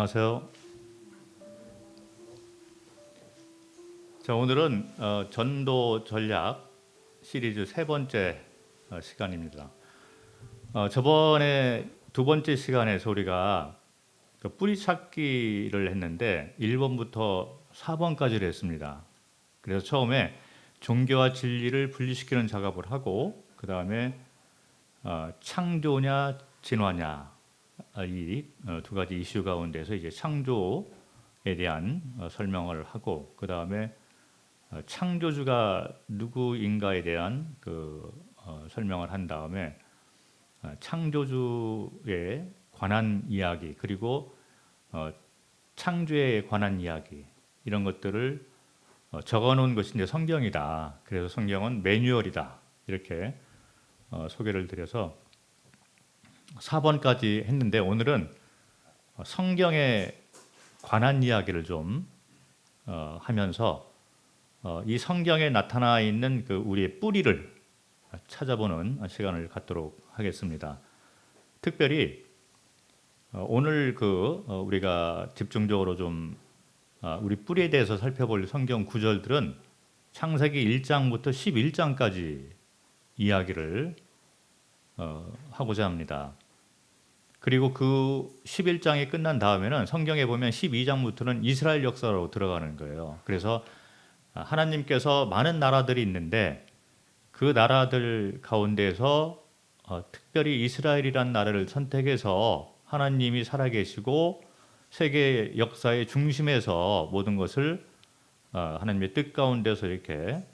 안녕하세요. 자, 오늘은 전도 전략 시리즈 세 번째 시간입니다. 저번에 두 번째 시간에서 우리가 그 뿌리 찾기를 했는데 1번부터 4번까지를 했습니다. 그래서 처음에 종교와 진리를 분리시키는 작업을 하고 그 다음에 창조냐 진화냐 이 두 가지 이슈 가운데서 이제 창조에 대한 설명을 하고 그 다음에 창조주가 누구인가에 대한 설명을 한 다음에 창조주에 관한 이야기 그리고 창조에 관한 이야기 이런 것들을 적어놓은 것이 이제 성경이다. 그래서 성경은 매뉴얼이다. 이렇게 소개를 드려서 4번까지 했는데 오늘은 성경에 관한 이야기를 좀 하면서 이 성경에 나타나 있는 그 우리의 뿌리를 찾아보는 시간을 갖도록 하겠습니다. 특별히 오늘 우리가 집중적으로 좀 우리 뿌리에 대해서 살펴볼 성경 구절들은 창세기 1장부터 11장까지 이야기를 하고자 합니다. 그리고 그 11장이 끝난 다음에는 성경에 보면 12장부터는 이스라엘 역사로 들어가는 거예요. 그래서 하나님께서 많은 나라들이 있는데 그 나라들 가운데서 특별히 이스라엘이라는 나라를 선택해서 하나님이 살아계시고 세계 역사의 중심에서 모든 것을 하나님의 뜻 가운데서 이렇게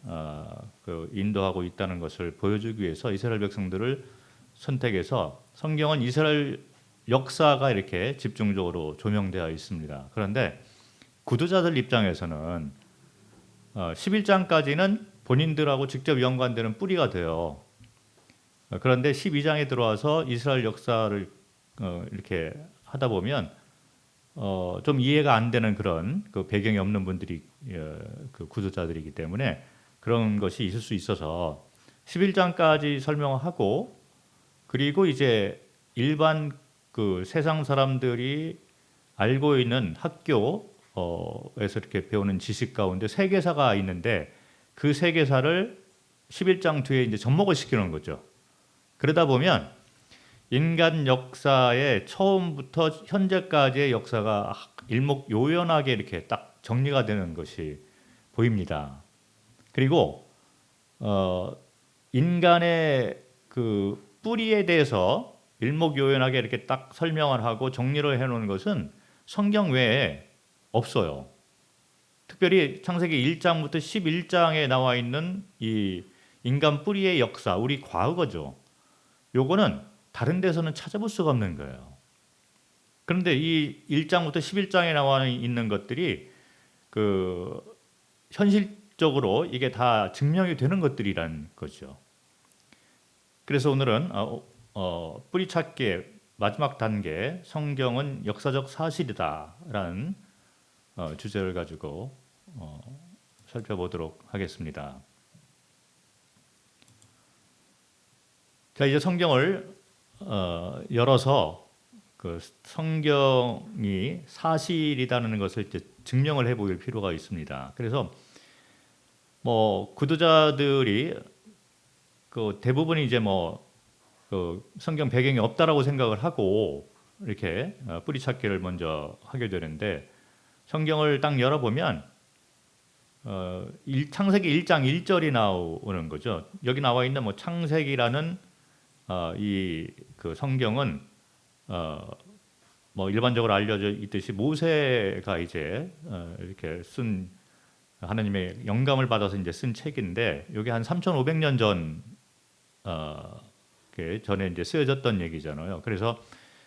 인도하고 있다는 것을 보여주기 위해서 이스라엘 백성들을 선택해서 성경은 이스라엘 역사가 이렇게 집중적으로 조명되어 있습니다. 그런데 구두자들 입장에서는 11장까지는 본인들하고 직접 연관되는 뿌리가 돼요. 그런데 12장에 들어와서 이스라엘 역사를 이렇게 하다 보면 좀 이해가 안 되는 그런 배경이 없는 분들이 구두자들이기 때문에 그런 것이 있을 수 있어서 11장까지 설명하고 그리고 이제 일반 세상 사람들이 알고 있는 학교에서 이렇게 배우는 지식 가운데 세계사가 있는데 그 세계사를 11장 뒤에 이제 접목을 시키는 거죠. 그러다 보면 인간 역사의 처음부터 현재까지의 역사가 일목요연하게 이렇게 딱 정리가 되는 것이 보입니다. 그리고 인간의 그 뿌리에 대해서 일목요연하게 이렇게 딱 설명을 하고 정리를 해놓은 것은 성경 외에 없어요. 특별히 창세기 1장부터 11장에 나와 있는 이 인간 뿌리의 역사, 우리 과거죠. 요거는 다른 데서는 찾아볼 수가 없는 거예요. 그런데 이 1장부터 11장에 나와 있는 것들이 현실적으로 이게 다 증명이 되는 것들이란 거죠. 그래서 오늘은 뿌리 찾기의 마지막 단계, 성경은 역사적 사실이다라는 주제를 가지고 살펴보도록 하겠습니다. 자, 이제 성경을 열어서 그 성경이 사실이라는 것을 이제 증명을 해보일 필요가 있습니다. 그래서 구두자들이 대부분이 이제 성경 배경이 없다라고 생각을 하고 이렇게 뿌리 찾기를 먼저 하게 되는데 성경을 딱 열어보면 창세기 1장 1절이 나오는 거죠. 여기 나와 있는 창세기라는 이 성경은 일반적으로 알려져 있듯이 모세가 이제 이렇게 쓴 하나님의 영감을 받아서 이제 쓴 책인데 여기 한 3,500년 전에 이제 쓰여졌던 얘기잖아요. 그래서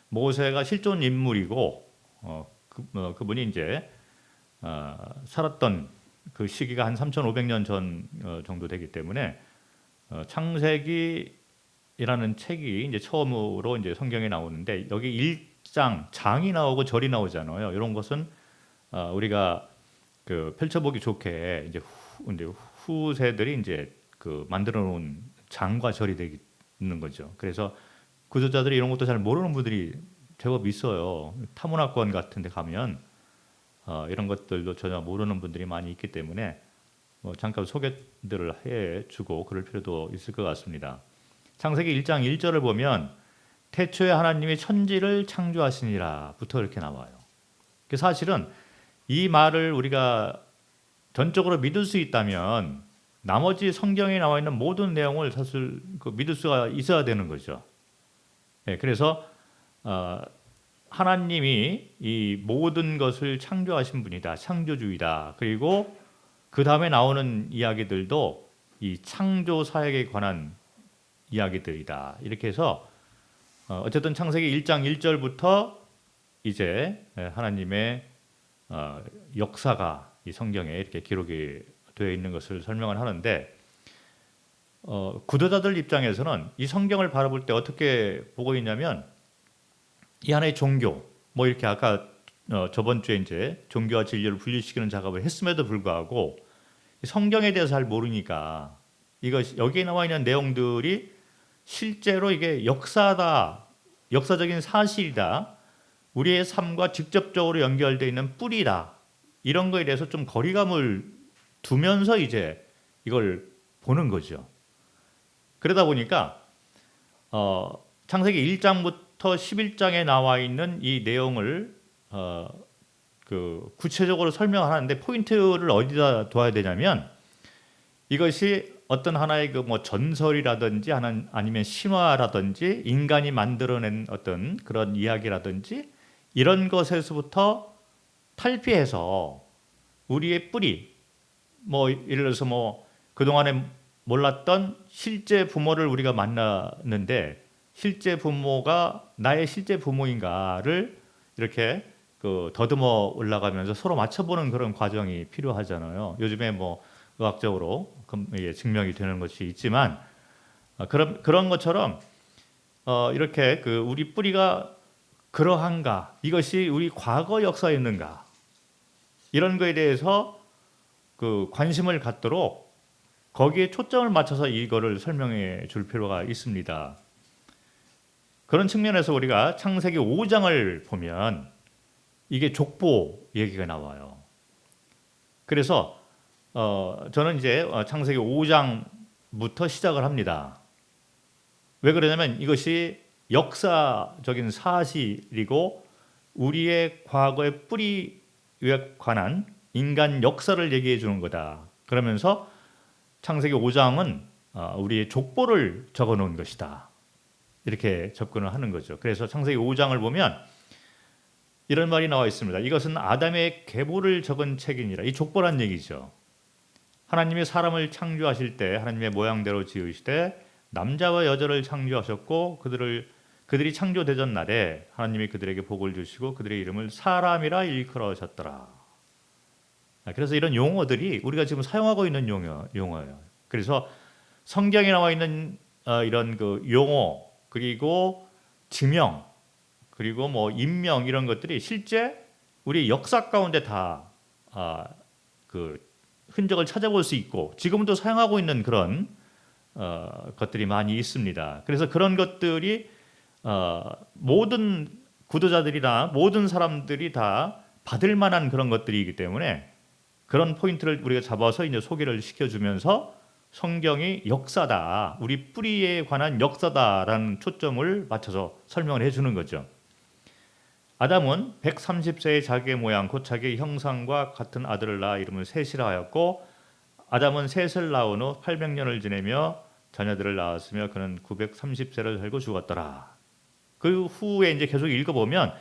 모세가 실존 인물이고 그분이 이제 살았던 그 시기가 한 3,500년 전 정도 되기 때문에 창세기라는 책이 이제 처음으로 이제 성경에 나오는데 여기 1장 장이 나오고 절이 나오잖아요. 이런 것은 우리가 펼쳐보기 좋게 이제 후세들이 이제 만들어 놓은 장과 절이 되는 거죠. 그래서 구조자들이 이런 것도 잘 모르는 분들이 제법 있어요. 타문화권 같은 데 가면 이런 것들도 전혀 모르는 분들이 많이 있기 때문에 잠깐 소개들을 해주고 그럴 필요도 있을 것 같습니다. 창세기 1장 1절을 보면 태초에 하나님이 천지를 창조하시니라부터 이렇게 나와요. 사실은 이 말을 우리가 전적으로 믿을 수 있다면 나머지 성경에 나와 있는 모든 내용을 사실 믿을 수가 있어야 되는 거죠. 그래서 하나님이 이 모든 것을 창조하신 분이다. 창조주의다. 그리고 그 다음에 나오는 이야기들도 이 창조 사역에 관한 이야기들이다. 이렇게 해서 어쨌든 창세기 1장 1절부터 이제 하나님의 역사가 이 성경에 이렇게 기록이 되어 있는 것을 설명을 하는데 구도자들 입장에서는 이 성경을 바라볼 때 어떻게 보고 있냐면 이 하나의 종교 뭐 이렇게 아까 저번 주에 이제 종교와 진리를 분리시키는 작업을 했음에도 불구하고 성경에 대해서 잘 모르니까 여기에 나와 있는 내용들이 실제로 이게 역사다, 역사적인 사실이다, 우리의 삶과 직접적으로 연결되어 있는 뿌리다, 이런 거에 대해서 좀 거리감을 두면서 이제 이걸 보는 거죠. 그러다 보니까 창세기 1장부터 11장에 나와 있는 이 내용을 구체적으로 설명하는데 포인트를 어디다 둬야 되냐면 이것이 어떤 하나의 전설이라든지 아니면 신화라든지 인간이 만들어낸 어떤 그런 이야기라든지 이런 것에서부터 탈피해서 우리의 뿌리, 예를 들어서 그동안에 몰랐던 실제 부모를 우리가 만나는데 실제 부모가 나의 실제 부모인가를 이렇게 더듬어 올라가면서 서로 맞춰보는 그런 과정이 필요하잖아요. 요즘에 의학적으로 증명이 되는 것이 있지만 그런 것처럼 이렇게 우리 뿌리가 그러한가, 이것이 우리 과거 역사였는가, 이런 거에 대해서 관심을 갖도록 거기에 초점을 맞춰서 이거를 설명해 줄 필요가 있습니다. 그런 측면에서 우리가 창세기 5장을 보면 이게 족보 얘기가 나와요. 그래서 저는 이제 창세기 5장부터 시작을 합니다. 왜 그러냐면 이것이 역사적인 사실이고 우리의 과거의 뿌리에 관한 인간 역사를 얘기해 주는 거다. 그러면서 창세기 5장은 우리의 족보를 적어 놓은 것이다. 이렇게 접근을 하는 거죠. 그래서 창세기 5장을 보면 이런 말이 나와 있습니다. 이것은 아담의 계보를 적은 책이니라. 이 족보란 얘기죠. 하나님이 사람을 창조하실 때 하나님의 모양대로 지으시되 남자와 여자를 창조하셨고 그들이 창조되던 날에 하나님이 그들에게 복을 주시고 그들의 이름을 사람이라 일컬으셨더라. 그래서 이런 용어들이 우리가 지금 사용하고 있는 용어예요. 그래서 성경에 나와 있는 이런 용어 그리고 지명 그리고 인명 이런 것들이 실제 우리 역사 가운데 다 흔적을 찾아볼 수 있고 지금도 사용하고 있는 그런 것들이 많이 있습니다. 그래서 그런 것들이 모든 구도자들이나 모든 사람들이 다 받을 만한 그런 것들이기 때문에 그런 포인트를 우리가 잡아서 이제 소개를 시켜주면서 성경이 역사다, 우리 뿌리에 관한 역사다라는 초점을 맞춰서 설명을 해주는 거죠. 아담은 130세의 자기의 모양 곧 자기의 형상과 같은 아들을 낳아 이름을 셋이라 하였고 아담은 셋을 낳은 후 800년을 지내며 자녀들을 낳았으며 그는 930세를 살고 죽었더라. 그 후에 이제 계속 읽어보면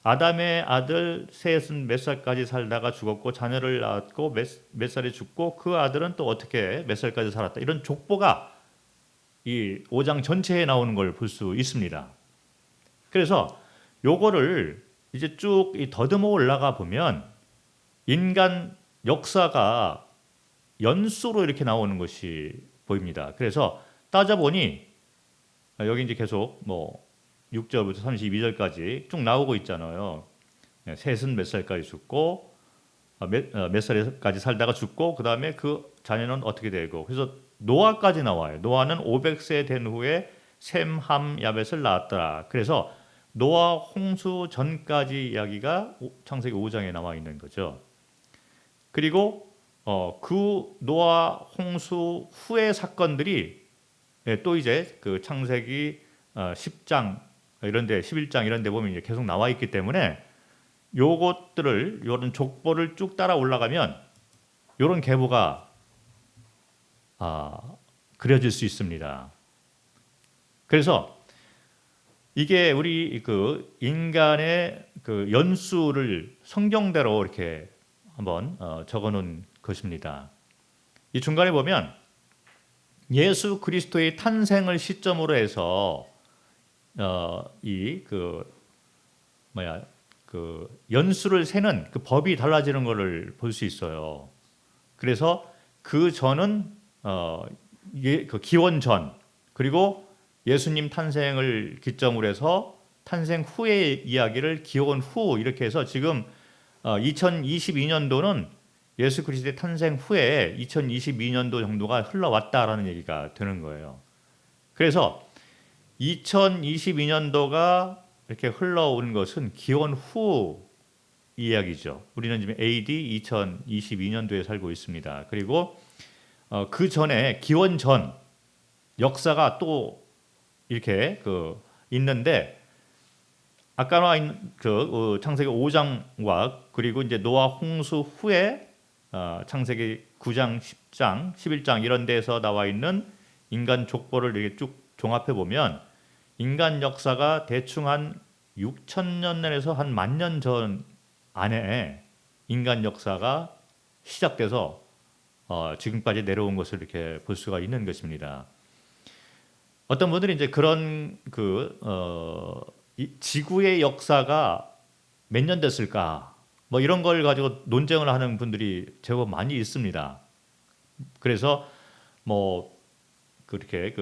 아담의 아들 셋은 몇 살까지 살다가 죽었고 자녀를 낳았고 몇 살에 죽고 그 아들은 또 어떻게 몇 살까지 살았다. 이런 족보가 이 5장 전체에 나오는 걸 볼 수 있습니다. 그래서 요거를 이제 쭉 더듬어 올라가 보면 인간 역사가 연수로 이렇게 나오는 것이 보입니다. 그래서 따져보니 여기 이제 계속 6절부터 32절까지 쭉 나오고 있잖아요. 셋은 몇 살까지 죽고 몇 살까지 살다가 죽고 그 다음에 그 자녀는 어떻게 되고 그래서 노아까지 나와요. 노아는 500세 된 후에 셈, 함, 야벳을 낳았더라. 그래서 노아 홍수 전까지 이야기가 창세기 5장에 나와 있는 거죠. 그리고 그 노아 홍수 후의 사건들이 또 이제 그 창세기 10장 이런데 11장 이런데 보면 이제 계속 나와 있기 때문에 요것들을 요런 족보를 쭉 따라 올라가면 요런 계보가 그려질 수 있습니다. 그래서 이게 우리 그 인간의 그 연수를 성경대로 이렇게 한번 적어놓은 것입니다. 이 중간에 보면 예수 그리스도의 탄생을 시점으로 해서 이 그 연수를 세는 그 법이 달라지는 것을 볼 수 있어요. 그래서 그 전은 그 기원 전, 그리고 예수님 탄생을 기점으로 해서 탄생 후의 이야기를 기원 후 이렇게 해서 지금 2022년도는 예수 그리스도의 탄생 후에 2022년도 정도가 흘러왔다라는 얘기가 되는 거예요. 그래서 2022년도가 이렇게 흘러오는 것은 기원 후 이야기죠. 우리는 지금 AD 2022년도에 살고 있습니다. 그리고 그 전에 기원 전 역사가 또 이렇게 있는데 아까 나와 있는 창세기 5장과 그리고 이제 노아 홍수 후에 창세기 9장, 10장, 11장 이런 데서 나와 있는 인간 족보를 이렇게 쭉 종합해 보면 인간 역사가 대충 한 6,000년에서 한 10,000년 전 안에 인간 역사가 시작돼서 지금까지 내려온 것을 이렇게 볼 수가 있는 것입니다. 어떤 분들이 이제 그런 지구의 역사가 몇 년 됐을까 뭐 이런 걸 가지고 논쟁을 하는 분들이 제법 많이 있습니다. 그래서 뭐 그렇게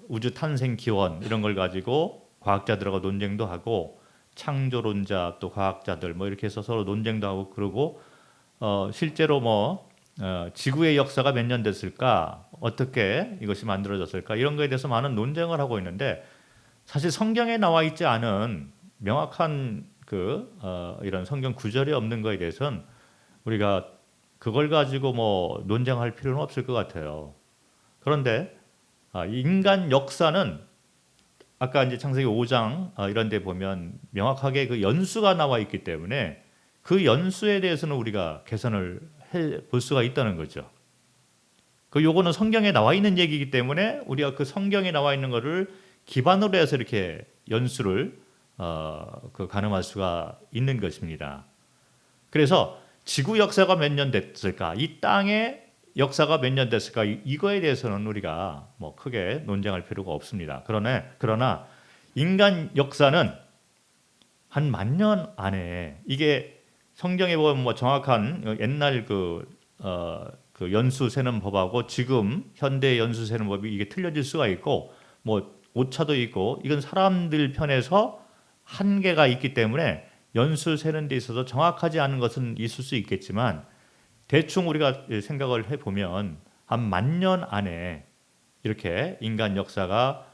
우주 탄생 기원 이런 걸 가지고 과학자들하고 논쟁도 하고 창조론자 또 과학자들 뭐 이렇게 해서 서로 논쟁도 하고 그러고 실제로 뭐 지구의 역사가 몇 년 됐을까 어떻게 이것이 만들어졌을까 이런 거에 대해서 많은 논쟁을 하고 있는데 사실 성경에 나와 있지 않은 명확한 이런 성경 구절이 없는 거에 대해서는 우리가 그걸 가지고 뭐 논쟁할 필요는 없을 것 같아요. 그런데 인간 역사는 아까 이제 창세기 5장 이런 데 보면 명확하게 그 연수가 나와 있기 때문에 그 연수에 대해서는 우리가 개선을 해 볼 수가 있다는 거죠. 요거는 성경에 나와 있는 얘기이기 때문에 우리가 그 성경에 나와 있는 거를 기반으로 해서 이렇게 연수를 가늠할 수가 있는 것입니다. 그래서 지구 역사가 몇 년 됐을까? 이 땅의 역사가 몇 년 됐을까? 이거에 대해서는 우리가 뭐 크게 논쟁할 필요가 없습니다. 그러나 인간 역사는 한 10,000년 안에 이게 성경에 보면 뭐 정확한 옛날 그 연수 세는 법하고 지금 현대 연수 세는 법이 이게 틀려질 수가 있고 뭐 오차도 있고 이건 사람들 편에서 한계가 있기 때문에 연수 세는 데 있어서 정확하지 않은 것은 있을 수 있겠지만 대충 우리가 생각을 해보면 한 10,000년 안에 이렇게 인간 역사가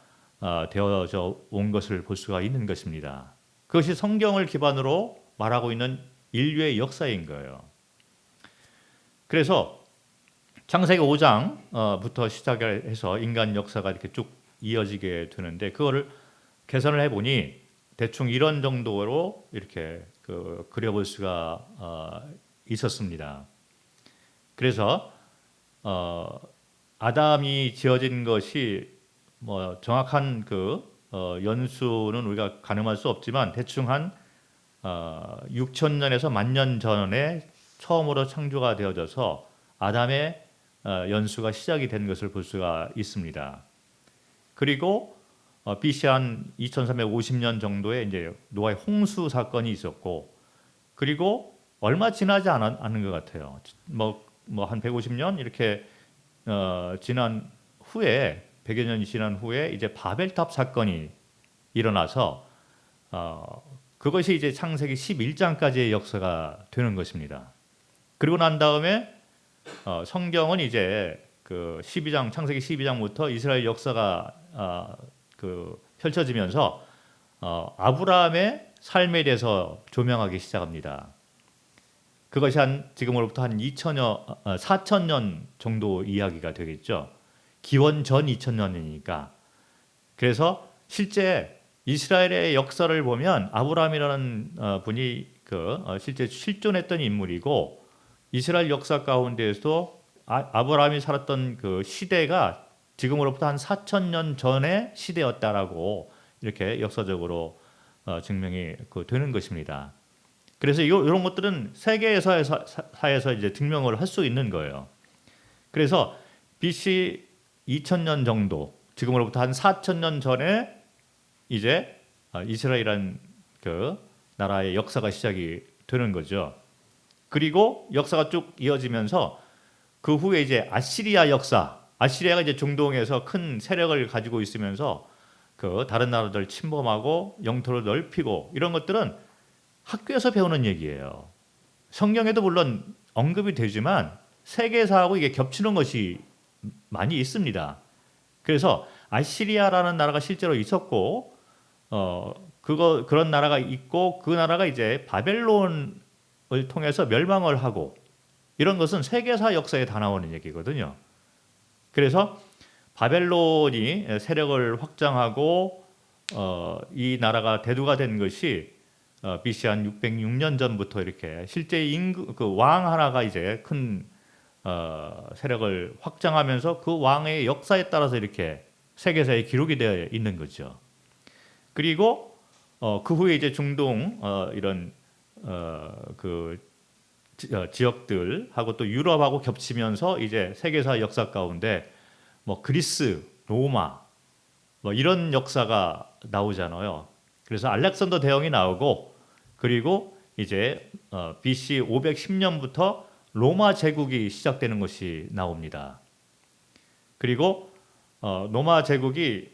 되어져 온 것을 볼 수가 있는 것입니다. 그것이 성경을 기반으로 말하고 있는 인류의 역사인 거예요. 그래서 창세기 5장부터 시작해서 인간 역사가 이렇게 쭉 이어지게 되는데 그거를 계산을 해보니 대충 이런 정도로 이렇게 그려볼 수가 있었습니다. 그래서 아담이 지어진 것이 뭐 정확한 연수는 우리가 가늠할 수 없지만 대충 한 6,000년에서 10,000년 전에 처음으로 창조가 되어져서 아담의 연수가 시작이 된 것을 볼 수가 있습니다. 그리고 BC 한 2,350년 정도에 이제 노아의 홍수 사건이 있었고, 그리고 얼마 지나지 않은 것 같아요. 뭐 한 150년 이렇게 지난 후에 100여 년이 지난 후에 이제 바벨탑 사건이 일어나서 그것이 이제 창세기 11장까지의 역사가 되는 것입니다. 그리고 난 다음에 성경은 이제 창세기 12장부터 이스라엘 역사가 펼쳐지면서 아브라함의 삶에 대해서 조명하기 시작합니다. 그것이 지금으로부터 한 4,000년 정도 이야기가 되겠죠. 기원 전 2,000년이니까. 그래서 실제 이스라엘의 역사를 보면 아브라함이라는 분이 실제 실존했던 인물이고, 이스라엘 역사 가운데에서 아브라함이 살았던 그 시대가 지금으로부터 한 4,000년 전의 시대였다라고 이렇게 역사적으로 증명이 되는 것입니다. 그래서 이런 것들은 세계사에서 이제 증명을 할 수 있는 거예요. 그래서 BC 2000년 정도, 지금으로부터 한 4,000년 전에 이제 이스라엘이라는 그 나라의 역사가 시작이 되는 거죠. 그리고 역사가 쭉 이어지면서 그 후에 이제 아시리아 역사, 아시리아가 이제 중동에서 큰 세력을 가지고 있으면서 그 다른 나라들 침범하고 영토를 넓히고, 이런 것들은 학교에서 배우는 얘기예요. 성경에도 물론 언급이 되지만 세계사하고 이게 겹치는 것이 많이 있습니다. 그래서 아시리아라는 나라가 실제로 있었고, 그런 나라가 있고, 그 나라가 이제 바벨론을 통해서 멸망을 하고, 이런 것은 세계사 역사에 다 나오는 얘기거든요. 그래서 바벨론이 세력을 확장하고 이 나라가 대두가 된 것이 BC 한 606년 전부터 이렇게 실제 그 왕 하나가 이제 큰 세력을 확장하면서 그 왕의 역사에 따라서 이렇게 세계사에 기록이 되어 있는 거죠. 그리고 그 후에 이제 중동 이런 그 지역들하고 또 유럽하고 겹치면서 이제 세계사 역사 가운데 뭐 그리스, 로마 뭐 이런 역사가 나오잖아요. 그래서 알렉산더 대왕이 나오고, 그리고 이제 BC 510년부터 로마 제국이 시작되는 것이 나옵니다. 그리고 로마 제국이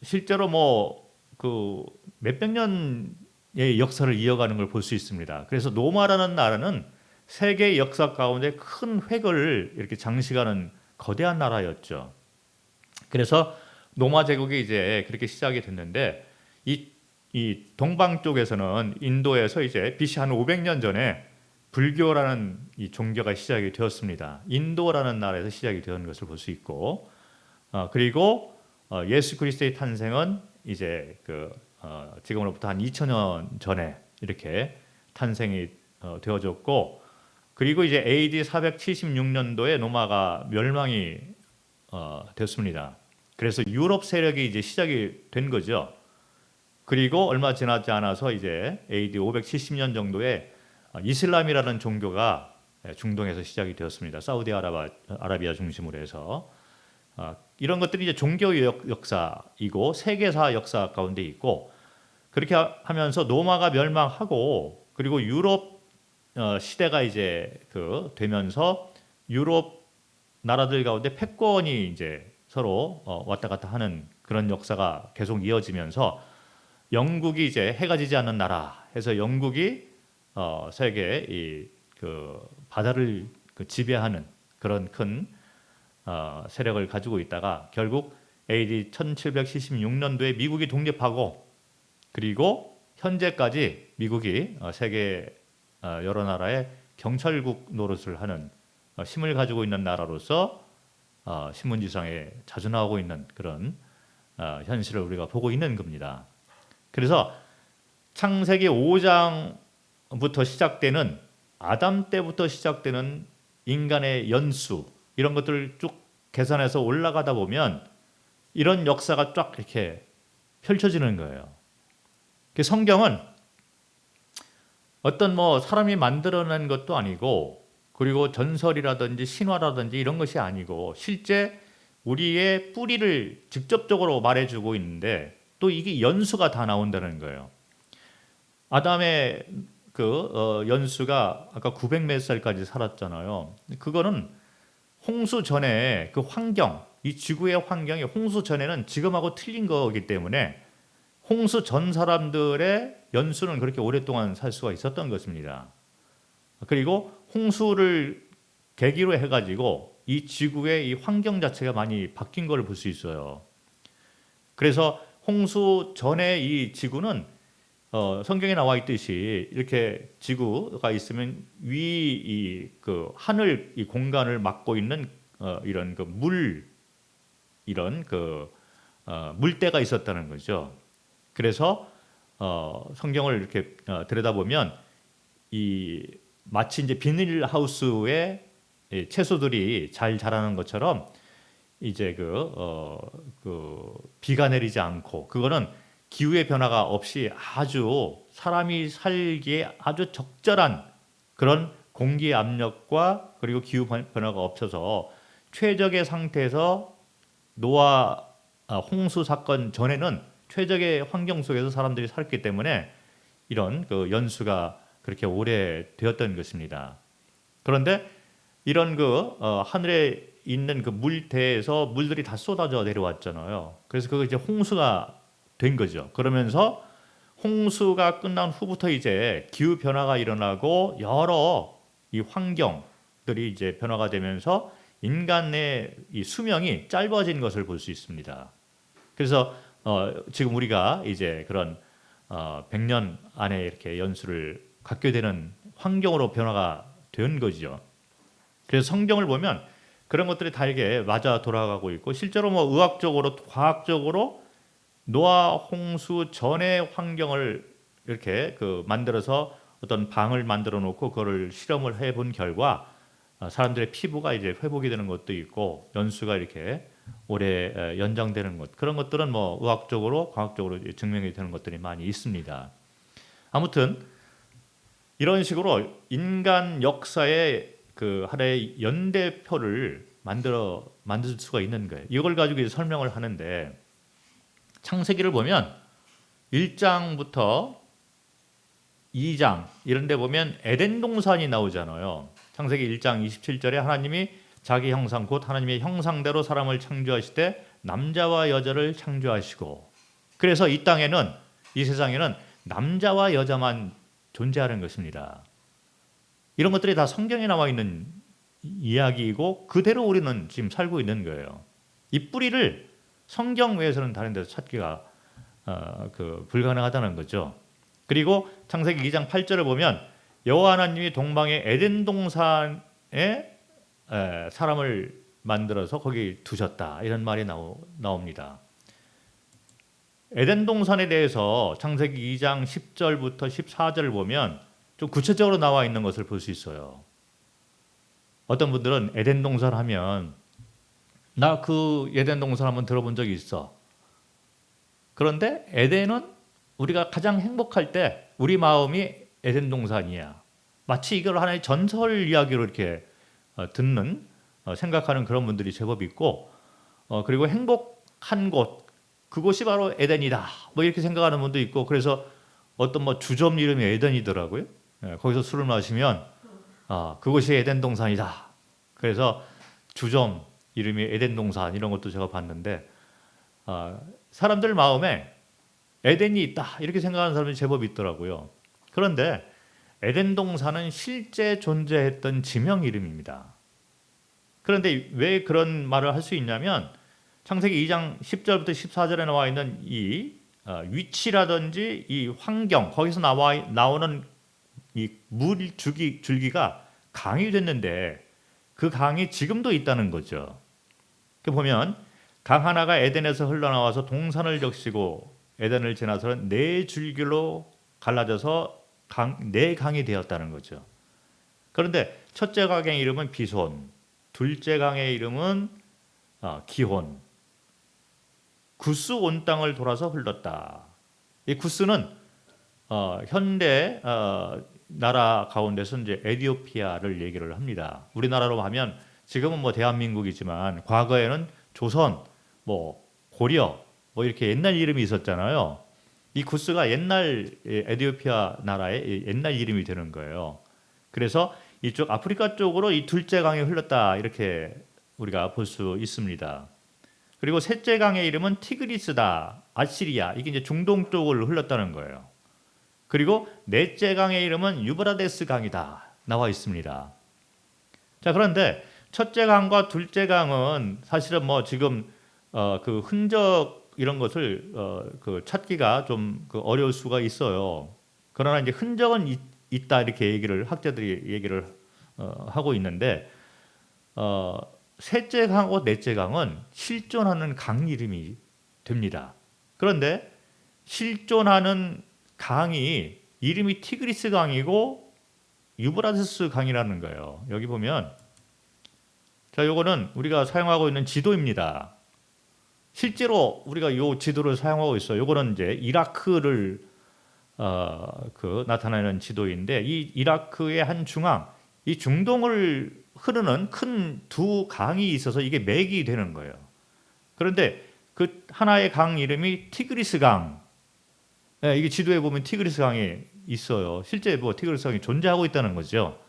실제로 뭐 그 몇백 년의 역사를 이어가는 걸 볼 수 있습니다. 그래서 로마라는 나라는 세계 역사 가운데 큰 획을 이렇게 장식하는 거대한 나라였죠. 그래서 로마 제국이 이제 그렇게 시작이 됐는데, 이 동방 쪽에서는 인도에서 이제 BC 한 500년 전에 불교라는 이 종교가 시작이 되었습니다. 인도라는 나라에서 시작이 된 것을 볼 수 있고, 그리고 예수 그리스도의 탄생은 이제 지금으로부터 한 2,000년 전에 이렇게 탄생이 되어졌고, 그리고 이제 AD 476년도에 로마가 멸망이 됐습니다. 그래서 유럽 세력이 이제 시작이 된 거죠. 그리고 얼마 지나지 않아서 이제 AD 570년 정도에 이슬람이라는 종교가 중동에서 시작이 되었습니다. 사우디아라비아 중심으로 해서 이런 것들이 이제 종교 역사이고 세계사 역사 가운데 있고, 그렇게 하면서 로마가 멸망하고, 그리고 유럽 시대가 이제 되면서 유럽 나라들 가운데 패권이 이제 서로 왔다 갔다 하는 그런 역사가 계속 이어지면서 영국이 이제 해가 지지 않는 나라 해서 영국이 세계 바다를 지배하는 그런 큰 세력을 가지고 있다가 결국 AD 1776년도에 미국이 독립하고, 그리고 현재까지 미국이 세계 여러 나라의 경찰국 노릇을 하는 힘을 가지고 있는 나라로서 신문지상에 자주 나오고 있는 그런 현실을 우리가 보고 있는 겁니다. 그래서 창세기 5장부터 시작되는, 아담 때부터 시작되는 인간의 연수, 이런 것들을 쭉 계산해서 올라가다 보면 이런 역사가 쫙 이렇게 펼쳐지는 거예요. 성경은 어떤 뭐 사람이 만들어낸 것도 아니고, 그리고 전설이라든지 신화라든지 이런 것이 아니고, 실제 우리의 뿌리를 직접적으로 말해주고 있는데, 또 이게 연수가 다 나온다는 거예요. 아담의 연수가 아까 900 몇 살까지 살았잖아요. 그거는 홍수 전에 그 환경, 이 지구의 환경이 홍수 전에는 지금하고 틀린 거기 때문에 홍수 전 사람들의 연수는 그렇게 오랫동안 살 수가 있었던 것입니다. 그리고 홍수를 계기로 해가지고 이 지구의 이 환경 자체가 많이 바뀐 걸 볼 수 있어요. 그래서 홍수 전에 이 지구는 성경에 나와 있듯이 이렇게 지구가 있으면 위 이 그 하늘 이 공간을 막고 있는 이런 그 물 이런 그 물대가 있었다는 거죠. 그래서 성경을 이렇게 들여다보면 이 마치 이제 비닐 하우스에 채소들이 잘 자라는 것처럼 이제 그 비가 내리지 않고 그거는 기후의 변화가 없이 아주 사람이 살기에 아주 적절한 그런 공기 압력과 그리고 기후 변화가 없어서 최적의 상태에서 노아 홍수 사건 전에는 최적의 환경 속에서 사람들이 살기 때문에 이런 그 연수가 그렇게 오래 되었던 것입니다. 그런데 이런 하늘에 있는 그 물대에서 물들이 다 쏟아져 내려왔잖아요. 그래서 그거 이제 홍수가 된 거죠. 그러면서 홍수가 끝난 후부터 이제 기후 변화가 일어나고 여러 이 환경들이 이제 변화가 되면서 인간의 이 수명이 짧아진 것을 볼 수 있습니다. 그래서 지금 우리가 이제 그런 100년 안에 이렇게 연수를 갖게 되는 환경으로 변화가 된 거죠. 그래서 성경을 보면 그런 것들이 다 이게 맞아 돌아가고 있고 실제로 뭐 의학적으로 과학적으로 노아 홍수 전의 환경을 이렇게 만들어서 어떤 방을 만들어 놓고 그거를 실험을 해본 결과 사람들의 피부가 이제 회복이 되는 것도 있고 연수가 이렇게 오래 연장되는 것 그런 것들은 뭐 의학적으로 과학적으로 증명이 되는 것들이 많이 있습니다. 아무튼 이런 식으로 인간 역사의 그 하나의 연대표를 만들 수가 있는 거예요. 이걸 가지고 이제 설명을 하는데 창세기를 보면 1장부터 2장 이런 데 보면 에덴 동산이 나오잖아요. 창세기 1장 27절에 하나님이 자기 형상 곧 하나님의 형상대로 사람을 창조하시되 남자와 여자를 창조하시고 그래서 이 땅에는 이 세상에는 남자와 여자만 존재하는 것입니다. 이런 것들이 다 성경에 나와 있는 이야기이고 그대로 우리는 지금 살고 있는 거예요. 이 뿌리를 성경 외에서는 다른 데서 찾기가 불가능하다는 거죠. 그리고 창세기 2장 8절을 보면 여호와 하나님이 동방의 에덴 동산에 사람을 만들어서 거기 두셨다 이런 말이 나옵니다. 에덴 동산에 대해서 창세기 2장 10절부터 14절을 보면 좀 구체적으로 나와 있는 것을 볼 수 있어요. 어떤 분들은 에덴 동산 하면 나 그 에덴 동산 한번 들어본 적이 있어. 그런데 에덴은 우리가 가장 행복할 때 우리 마음이 에덴 동산이야. 마치 이걸 하나의 전설 이야기로 이렇게 듣는 생각하는 그런 분들이 제법 있고 그리고 행복한 곳 그곳이 바로 에덴이다. 뭐 이렇게 생각하는 분도 있고 그래서 어떤 뭐 주점 이름이 에덴이더라고요. 거기서 술을 마시면 그곳이 에덴 동산이다. 그래서 주점 이름이 에덴 동산 이런 것도 제가 봤는데 사람들 마음에 에덴이 있다 이렇게 생각하는 사람이 제법 있더라고요. 그런데 에덴 동산은 실제 존재했던 지명 이름입니다. 그런데 왜 그런 말을 할 수 있냐면 창세기 2장 10절부터 14절에 나와 있는 이 위치라든지 이 환경 거기서 나오는 이 물 줄기가 강이 됐는데 그 강이 지금도 있다는 거죠. 보면 강 하나가 에덴에서 흘러나와서 동산을 적시고 에덴을 지나서는 네 줄기로 갈라져서 네 강이 되었다는 거죠. 그런데 첫째 강의 이름은 비손, 둘째 강의 이름은 기혼. 구스 온 땅을 돌아서 흘렀다. 이 구스는 현대 나라 가운데서 이제 에티오피아를 얘기를 합니다. 우리나라로 하면 지금은 뭐 대한민국이지만 과거에는 조선, 뭐 고려, 뭐 이렇게 옛날 이름이 있었잖아요. 이 구스가 옛날 에티오피아 나라의 옛날 이름이 되는 거예요. 그래서 이쪽 아프리카 쪽으로 이 둘째 강이 흘렀다 이렇게 우리가 볼 수 있습니다. 그리고 셋째 강의 이름은 티그리스다, 아시리아 이게 이제 중동 쪽을 흘렀다는 거예요. 그리고 넷째 강의 이름은 유브라데스 강이다 나와 있습니다. 자 그런데 첫째 강과 둘째 강은 사실은 뭐 지금 그 흔적 이런 것을 그 찾기가 좀 그 어려울 수가 있어요. 그러나 이제 흔적은 있다 이렇게 학자들이 얘기를 하고 있는데 셋째 강하고 넷째 강은 실존하는 강 이름이 됩니다. 그런데 실존하는 강이 이름이 티그리스 강이고 유브라데스 강이라는 거예요. 여기 보면 자, 요거는 우리가 사용하고 있는 지도입니다. 실제로 우리가 요 지도를 사용하고 있어요. 요거는 이제 이라크를 나타내는 지도인데 이 이라크의 한 중앙, 이 중동을 흐르는 큰 두 강이 있어서 이게 맥이 되는 거예요. 그런데 그 하나의 강 이름이 티그리스 강. 네, 이게 지도에 보면 티그리스 강이 있어요. 실제 뭐 티그리스 강이 존재하고 있다는 거죠.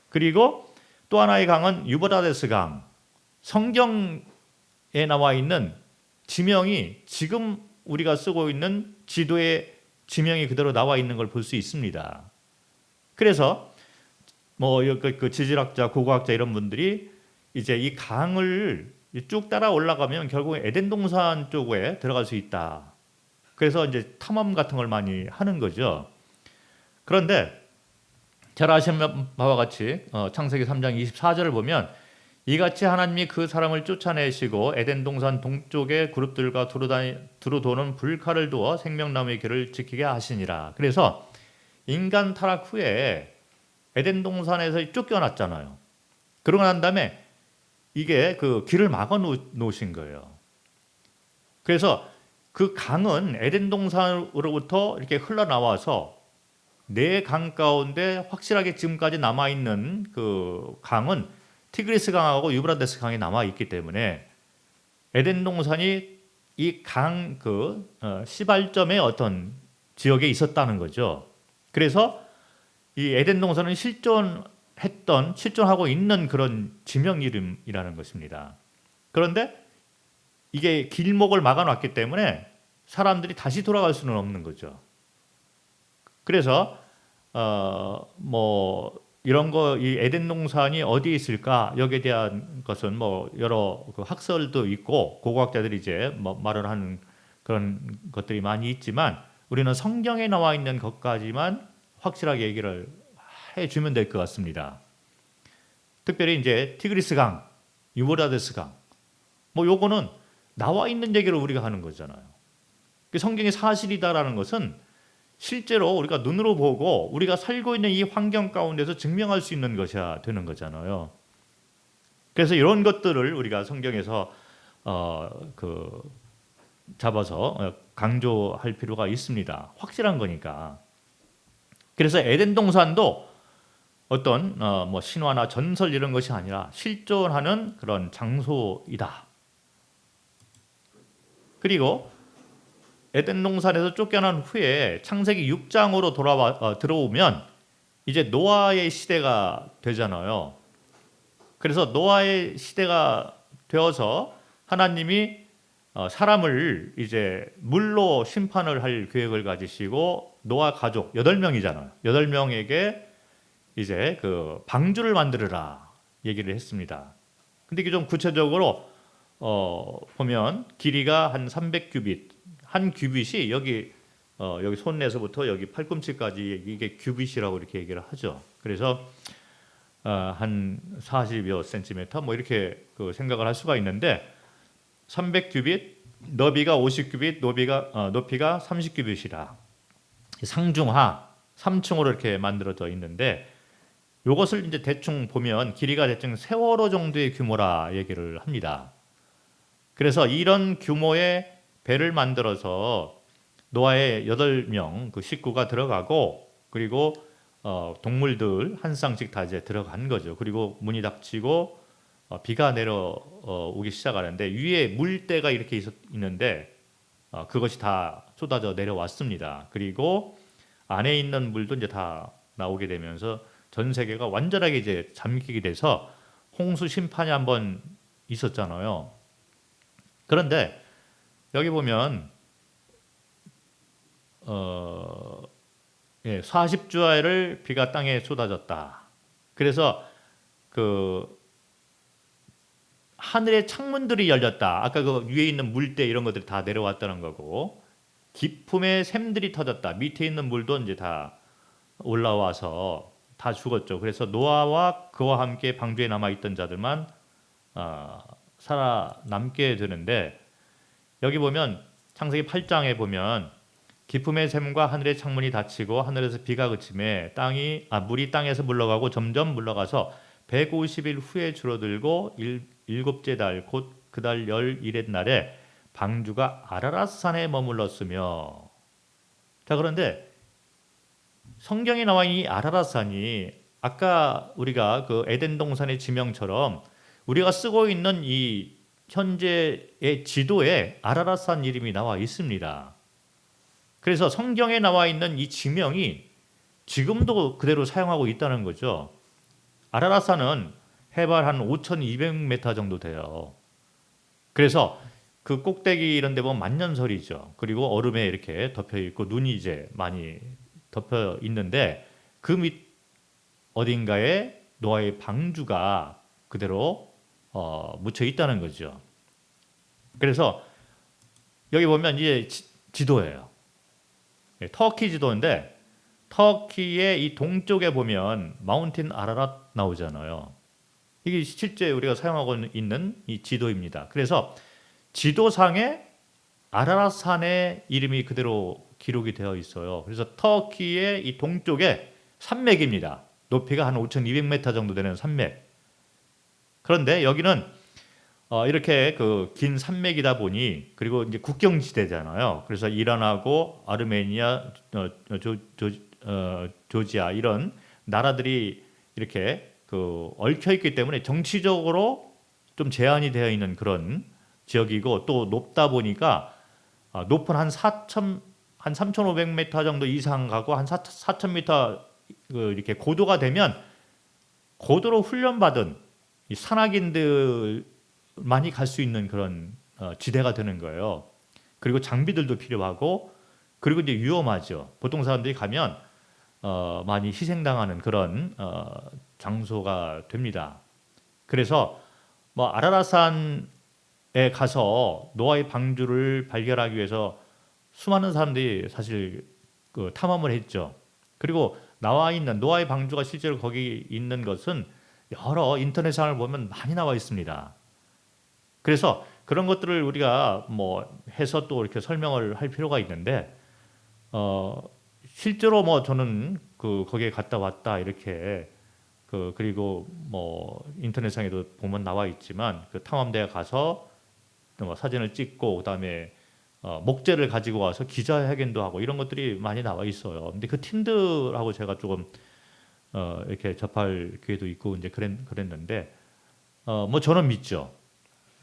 그리고 또 하나의 강은 유브라데스 강. 성경에 나와 있는 지명이 지금 우리가 쓰고 있는 지도에 지명이 그대로 나와 있는 걸 볼 수 있습니다. 그래서 뭐 그 지질학자, 고고학자 이런 분들이 이제 이 강을 쭉 따라 올라가면 결국 에덴 동산 쪽에 들어갈 수 있다. 그래서 이제 탐험 같은 걸 많이 하는 거죠. 그런데 잘 아시는 바와 같이 창세기 3장 24절을 보면 이같이 하나님이 그 사람을 쫓아내시고 에덴 동산 동쪽의 그룹들과 두루 도는 불칼을 두어 생명나무의 길을 지키게 하시니라. 그래서 인간 타락 후에 에덴 동산에서 쫓겨났잖아요. 그러고 난 다음에 이게 그 길을 막아 놓으신 거예요. 그래서 그 강은 에덴 동산으로부터 이렇게 흘러나와서 네 강 가운데 확실하게 지금까지 남아 있는 그 강은 티그리스 강하고 유브라데스 강이 남아 있기 때문에 에덴 동산이 이 강 그 시발점의 어떤 지역에 있었다는 거죠. 그래서 이 에덴 동산은 실존하고 있는 그런 지명 이름이라는 것입니다. 그런데 이게 길목을 막아놨기 때문에 사람들이 다시 돌아갈 수는 없는 거죠. 그래서 뭐 이런 거 이 에덴 동산이 어디에 있을까 여기에 대한 것은 뭐 여러 그 학설도 있고 고고학자들이 이제 뭐 말을 하는 그런 것들이 많이 있지만 우리는 성경에 나와 있는 것까지만 확실하게 얘기를 해주면 될 것 같습니다. 특별히 이제 티그리스 강, 유브라데스 강, 뭐 요거는 나와 있는 얘기를 우리가 하는 거잖아요. 성경이 사실이다라는 것은 실제로 우리가 눈으로 보고 우리가 살고 있는 이 환경 가운데서 증명할 수 있는 것이야 되는 거잖아요. 그래서 이런 것들을 우리가 성경에서 잡아서 강조할 필요가 있습니다. 확실한 거니까. 그래서 에덴 동산도 어떤 뭐 신화나 전설 이런 것이 아니라 실존하는 그런 장소이다. 그리고 에덴 동산에서 쫓겨난 후에 창세기 6장으로 들어오면 이제 노아의 시대가 되잖아요. 그래서 노아의 시대가 되어서 하나님이 사람을 이제 물로 심판을 할 계획을 가지시고 노아 가족 8명이잖아요. 8명에게 이제 그 방주를 만들어라 얘기를 했습니다. 근데 이게 좀 구체적으로 보면 길이가 한 300규빗, 한 규빗이 여기 손에서부터 여기 팔꿈치까지 이게 규빗이라고 이렇게 얘기를 하죠. 그래서 한 40여 센티미터 뭐 이렇게 그 생각을 할 수가 있는데 300규빗, 너비가 50규빗, 높이가 30규빗이라 상중하 3층으로 이렇게 만들어져 있는데 이것을 이제 대충 보면 길이가 대충 세월호 정도의 규모라 얘기를 합니다. 그래서 이런 규모의 배를 만들어서 노아의 8명 그 식구가 들어가고 그리고 동물들 한 쌍씩 다 이제 들어간 거죠. 그리고 문이 닫히고 비가 내려오기 시작하는데 위에 물때가 이렇게 있는데 그것이 다 쏟아져 내려왔습니다. 그리고 안에 있는 물도 이제 다 나오게 되면서 전 세계가 완전하게 이제 잠기게 돼서 홍수 심판이 한번 있었잖아요. 그런데 여기 보면 40주야를 비가 땅에 쏟아졌다. 그래서 그 하늘의 창문들이 열렸다. 아까 그 위에 있는 물때 이런 것들이 다 내려왔다는 거고, 깊음의 샘들이 터졌다. 밑에 있는 물도 이제 다 올라와서 다 죽었죠. 그래서 노아와 그와 함께 방주에 남아 있던 자들만 살아남게 되는데, 여기 보면 창세기 8장에 보면 깊음의 샘과 하늘의 창문이 닫히고 하늘에서 비가 그침에 물이 땅에서 물러가고 점점 물러가서 150일 후에 줄어들고 일곱째 달 곧 그 달 11의 날에 방주가 아라랏산에 머물렀으며. 자, 그런데 성경에 나와 있는 이 아라랏산이 아까 우리가 그 에덴 동산의 지명처럼 우리가 쓰고 있는 이 현재의 지도에 아라랏산 이름이 나와 있습니다. 그래서 성경에 나와 있는 이 지명이 지금도 그대로 사용하고 있다는 거죠. 아라랏산은 해발 한 5,200m 정도 돼요. 그래서 그 꼭대기 이런 데 보면 만년설이죠. 그리고 얼음에 이렇게 덮여 있고 눈이 이제 많이 덮여 있는데 그 밑 어딘가에 노아의 방주가 그대로 묻혀 있다는 거죠. 그래서 여기 보면 이제 지도예요. 터키 지도인데 터키의 이 동쪽에 보면 마운틴 아라랏 나오잖아요. 이게 실제 우리가 사용하고 있는 이 지도입니다. 그래서 지도상에 아라랏산의 이름이 그대로 기록이 되어 있어요. 그래서 터키의 이 동쪽에 산맥입니다. 높이가 한 5,200m 정도 되는 산맥. 그런데 여기는 이렇게 그 긴 산맥이다 보니, 그리고 이제 국경지대잖아요. 그래서 이란하고 아르메니아, 조지아 이런 나라들이 이렇게 그 얽혀 있기 때문에 정치적으로 좀 제한이 되어 있는 그런 지역이고, 또 높다 보니까 높은 한 3,500m 정도 이상 가고 한 4,000m 이렇게 고도가 되면 고도로 훈련받은 이 산악인들만이 갈 수 있는 그런 지대가 되는 거예요. 그리고 장비들도 필요하고, 그리고 이제 위험하죠. 보통 사람들이 가면 많이 희생당하는 그런 장소가 됩니다. 그래서 뭐 아라랏산에 가서 노아의 방주를 발견하기 위해서 수많은 사람들이 사실 그 탐험을 했죠. 그리고 나와 있는 노아의 방주가 실제로 거기 있는 것은 여러 인터넷상을 보면 많이 나와 있습니다. 그래서 그런 것들을 우리가 뭐 해서 또 이렇게 설명을 할 필요가 있는데, 실제로 뭐 저는 그 거기에 갔다 왔다 이렇게 그리고 뭐 인터넷상에도 보면 나와 있지만 그 탐험대에 가서 뭐 사진을 찍고 그다음에 목재를 가지고 와서 기자회견도 하고 이런 것들이 많이 나와 있어요. 근데 그 팀들하고 제가 조금 이렇게 접할 기회도 있고 이제 그랬는데 뭐 저는 믿죠.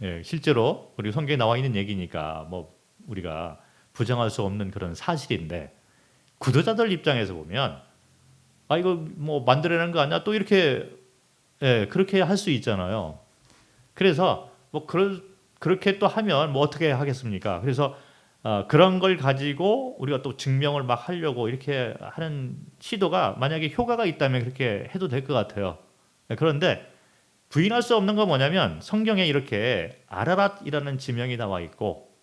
예, 실제로 우리 성경에 나와 있는 얘기니까 뭐 우리가 부정할 수 없는 그런 사실인데, 구도자들 입장에서 보면 이거 뭐 만들어내는 거 아니야? 또 이렇게 그렇게 할 수 있잖아요. 그래서 뭐 그렇게 또 하면 뭐 어떻게 하겠습니까? 그래서 그런 걸 가지고 우리가 또 증명을 막 하려고 이렇게 하는 시도가 만약에 효과가 있다면 그렇게 해도 될 것 같아요. 그런데 부인할 수 없는 건 뭐냐면 성경에 이렇게 아라랏이라는 지명이 나와 있고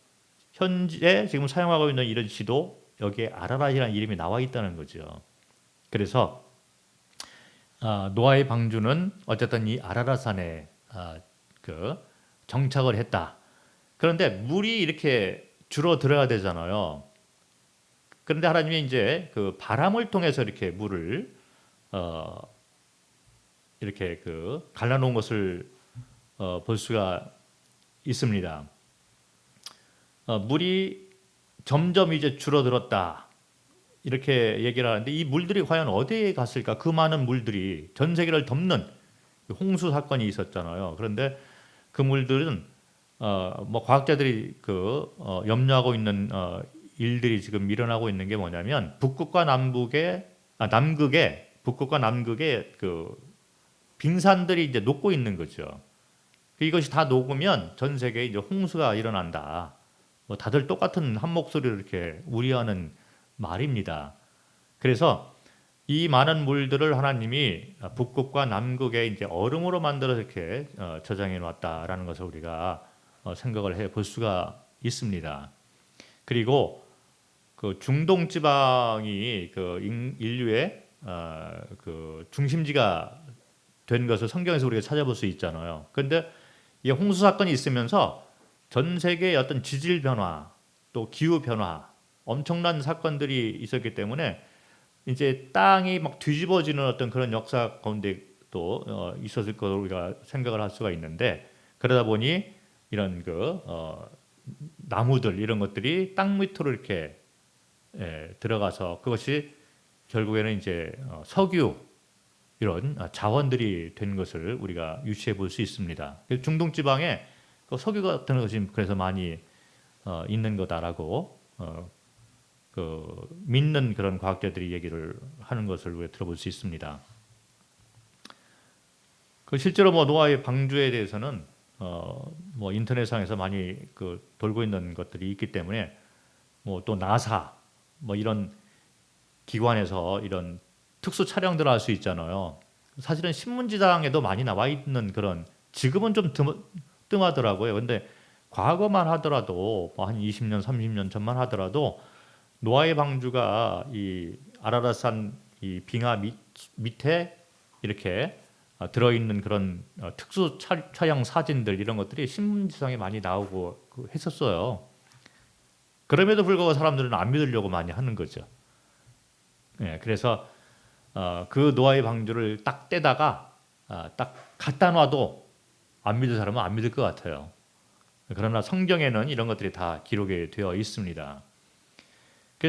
현재 지금 사용하고 있는 이런 지도 여기에 아라랏이라는 이름이 나와 있다는 거죠. 그래서 노아의 방주는 어쨌든 이 아라랏산에 그 정착을 했다. 그런데 물이 이렇게 줄어들어야 되잖아요. 그런데 하나님이 이제 그 바람을 통해서 이렇게 물을 이렇게 그 갈라놓은 것을 볼 수가 있습니다. 물이 점점 이제 줄어들었다. 이렇게 얘기를 하는데 이 물들이 과연 어디에 갔을까? 그 많은 물들이 전 세계를 덮는 홍수 사건이 있었잖아요. 그런데 그 물들은 뭐 과학자들이 염려하고 있는 일들이 지금 일어나고 있는 게 뭐냐면 남극의 북극과 남극의 그 빙산들이 이제 녹고 있는 거죠. 이것이 다 녹으면 전 세계에 이제 홍수가 일어난다. 뭐 다들 똑같은 한 목소리로 이렇게 우려하는 말입니다. 그래서 이 많은 물들을 하나님이 북극과 남극에 이제 얼음으로 만들어서 이렇게 저장해 놨다라는 것을 우리가 생각을 해 볼 수가 있습니다. 그리고 그 중동 지방이 그 인류의 그 중심지가 된 것을 성경에서 우리가 찾아볼 수 있잖아요. 그런데 이 홍수 사건이 있으면서 전 세계의 어떤 지질 변화, 또 기후 변화, 엄청난 사건들이 있었기 때문에 이제 땅이 막 뒤집어지는 어떤 그런 역사 가운데 또 있었을 거로 우리가 생각을 할 수가 있는데, 그러다 보니 이런 나무들 이런 것들이 땅 밑으로 이렇게 들어가서 그것이 결국에는 이제 석유 이런 자원들이 된 것을 우리가 유추해 볼 수 있습니다. 중동 지방에 그 석유 같은 것이 그래서 많이 있는 거다라고 믿는 그런 과학자들이 얘기를 하는 것을 우리가 들어볼 수 있습니다. 실제로 뭐 노아의 방주에 대해서는 뭐 인터넷상에서 많이 돌고 있는 것들이 있기 때문에 뭐 또 나사 뭐 이런 기관에서 이런 특수 촬영들을 할 수 있잖아요. 사실은 신문지상에도 많이 나와 있는 그런, 지금은 좀 뜸하더라고요. 근데 과거만 하더라도 뭐 한 20년, 30년 전만 하더라도 노아의 방주가 이 아라랏산 이 빙하 밑에 이렇게 들어있는 그런 특수 촬영 사진들 이런 것들이 신문지상에 많이 나오고 했었어요. 그럼에도 불구하고 사람들은 안 믿으려고 많이 하는 거죠. 그래서 그 노아의 방주를 딱 떼다가 딱 갖다 놔도 안 믿을 사람은 안 믿을 것 같아요. 그러나 성경에는 이런 것들이 다 기록이 되어 있습니다.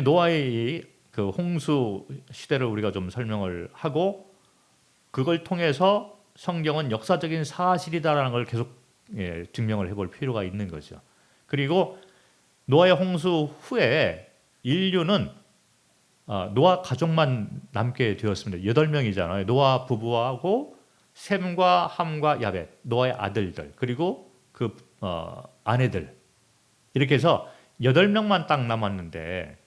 노아의 그 홍수 시대를 우리가 좀 설명을 하고, 그걸 통해서 성경은 역사적인 사실이다라는 걸 계속 증명을 해볼 필요가 있는 거죠. 그리고 노아의 홍수 후에 인류는 노아 가족만 남게 되었습니다. 8명이잖아요. 노아 부부하고 셈과 함과 야벳, 노아의 아들들, 그리고 그 아내들, 이렇게 해서 8명만 딱 남았는데,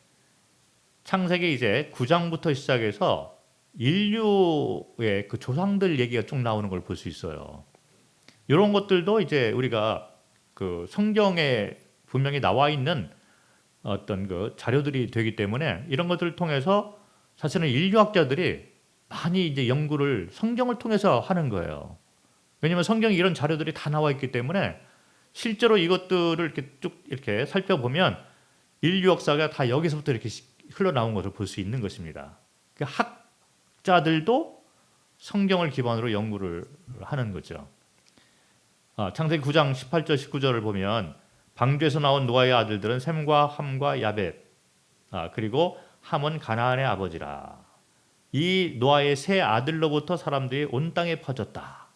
창세기 이제 9장부터 시작해서 인류의 그 조상들 얘기가 쭉 나오는 걸 볼 수 있어요. 이런 것들도 이제 우리가 그 성경에 분명히 나와 있는 어떤 그 자료들이 되기 때문에 이런 것들을 통해서 사실은 인류학자들이 많이 이제 연구를 성경을 통해서 하는 거예요. 왜냐하면 성경에 이런 자료들이 다 나와 있기 때문에 실제로 이것들을 이렇게 쭉 이렇게 살펴보면 인류 역사가 다 여기서부터 이렇게 흘러나온 것을 볼 수 있는 것입니다. 학자들도 성경을 기반으로 연구를 하는 거죠. 창세기 9장 18절 19절을 보면 방주에서 나온 노아의 아들들은 셈과 함과 야벳, 그리고 함은 가나안의 아버지라. 이 노아의 세 아들로부터 사람들이 온 땅에 퍼졌다.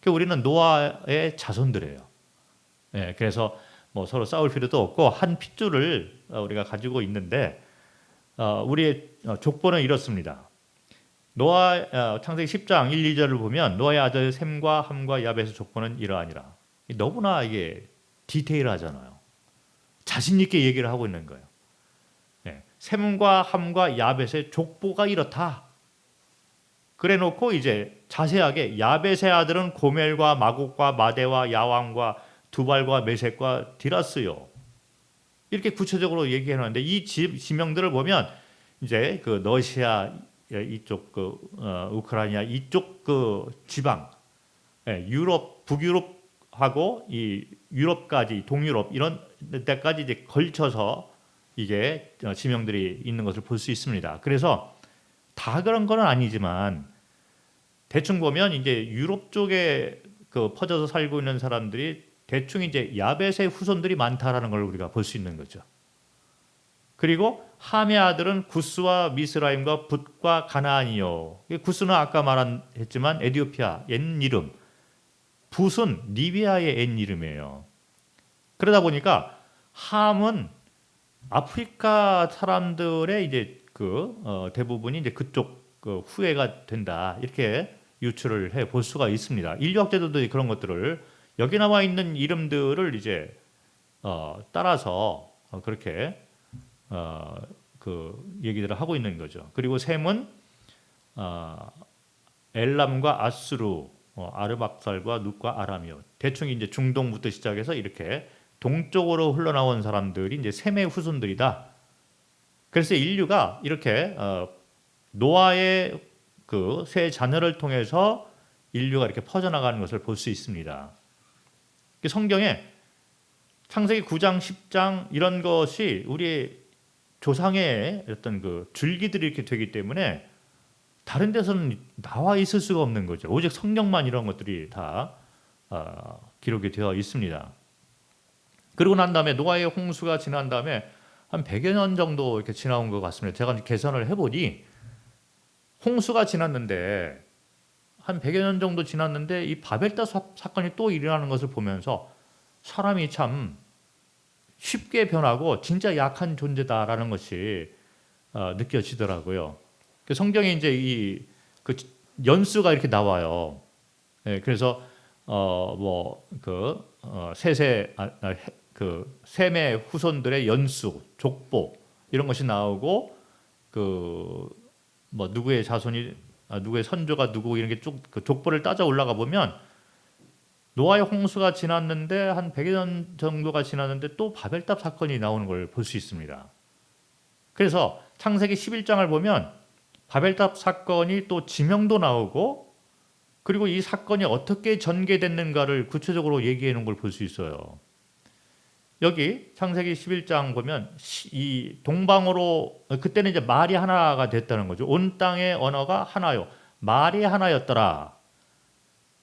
우리는 노아의 자손들이에요. 그래서 뭐 서로 싸울 필요도 없고 한 핏줄을 우리가 가지고 있는데, 우리의 족보는 이렇습니다. 창세기 10장 1, 2절을 보면 노아의 아들 셈과 함과 야벳의 족보는 이러하니라. 너무나 이게 디테일하잖아요. 자신 있게 얘기를 하고 있는 거예요. 셈과 함과 야벳의 족보가 이렇다. 그래놓고 이제 자세하게 야벳의 아들은 고멜과 마곡과 마대와 야왕과 두발과 메섹과 디라스요. 이렇게 구체적으로 얘기해놓는데, 이 지명들을 보면 이제 그 러시아 이쪽 우크라이나 이쪽 지방, 유럽 북유럽하고 이 유럽까지 동유럽 이런 데까지 이제 걸쳐서 이게 지명들이 있는 것을 볼 수 있습니다. 그래서 다 그런 건 아니지만 대충 보면 이제 유럽 쪽에 퍼져서 살고 있는 사람들이 대충 이제 야벳의 후손들이 많다라는 걸 우리가 볼 수 있는 거죠. 그리고 함의 아들은 구스와 미스라임과 붓과 가나안이요. 구스는 아까 말했지만 에디오피아 옛 이름, 붓은 리비아의 옛 이름이에요. 그러다 보니까 함은 아프리카 사람들의 이제 대부분이 이제 그쪽 후예가 된다, 이렇게 유추를 해 볼 수가 있습니다. 인류학자들도 그런 것들을 여기 나와 있는 이름들을 이제 따라서 그렇게 얘기들을 하고 있는 거죠. 그리고 셈은 어, 엘람과 아수르, 아르박살과 눕과 아람이요. 대충 이제 중동부터 시작해서 이렇게 동쪽으로 흘러나온 사람들이 이제 셈의 후손들이다. 그래서 인류가 이렇게 노아의 그 세 자녀를 통해서 인류가 이렇게 퍼져나가는 것을 볼 수 있습니다. 성경에 창세기 9장, 10장 이런 것이 우리의 조상의 어떤 그 줄기들이 이렇게 되기 때문에 다른 데서는 나와 있을 수가 없는 거죠. 오직 성경만 이런 것들이 다 기록이 되어 있습니다. 그리고 난 다음에 노아의 홍수가 지난 다음에 한 100여 년 정도 이렇게 지나온 것 같습니다. 제가 계산을 해보니 홍수가 지났는데 한 100여 년 정도 지났는데 이 바벨탑 사건이 또 일어나는 것을 보면서 사람이 참 쉽게 변하고 진짜 약한 존재다라는 것이 느껴지더라고요. 성경에 이제 그 연수가 이렇게 나와요. 예, 그래서 셈의 후손들의 연수, 족보 이런 것이 나오고 누구의 자손이 누구의 선조가 누구 이런 게 쭉 그 족보를 따져 올라가 보면 노아의 홍수가 지났는데 한 100여 년 정도가 지났는데 또 바벨탑 사건이 나오는 걸 볼 수 있습니다. 그래서 창세기 11장을 보면 바벨탑 사건이 또 지명도 나오고 그리고 이 사건이 어떻게 전개됐는가를 구체적으로 얘기해 놓은 걸 볼 수 있어요. 여기 창세기 11장 보면 이 동방으로 그때는 이제 말이 하나가 됐다는 거죠. 온 땅의 언어가 하나요. 말이 하나였더라.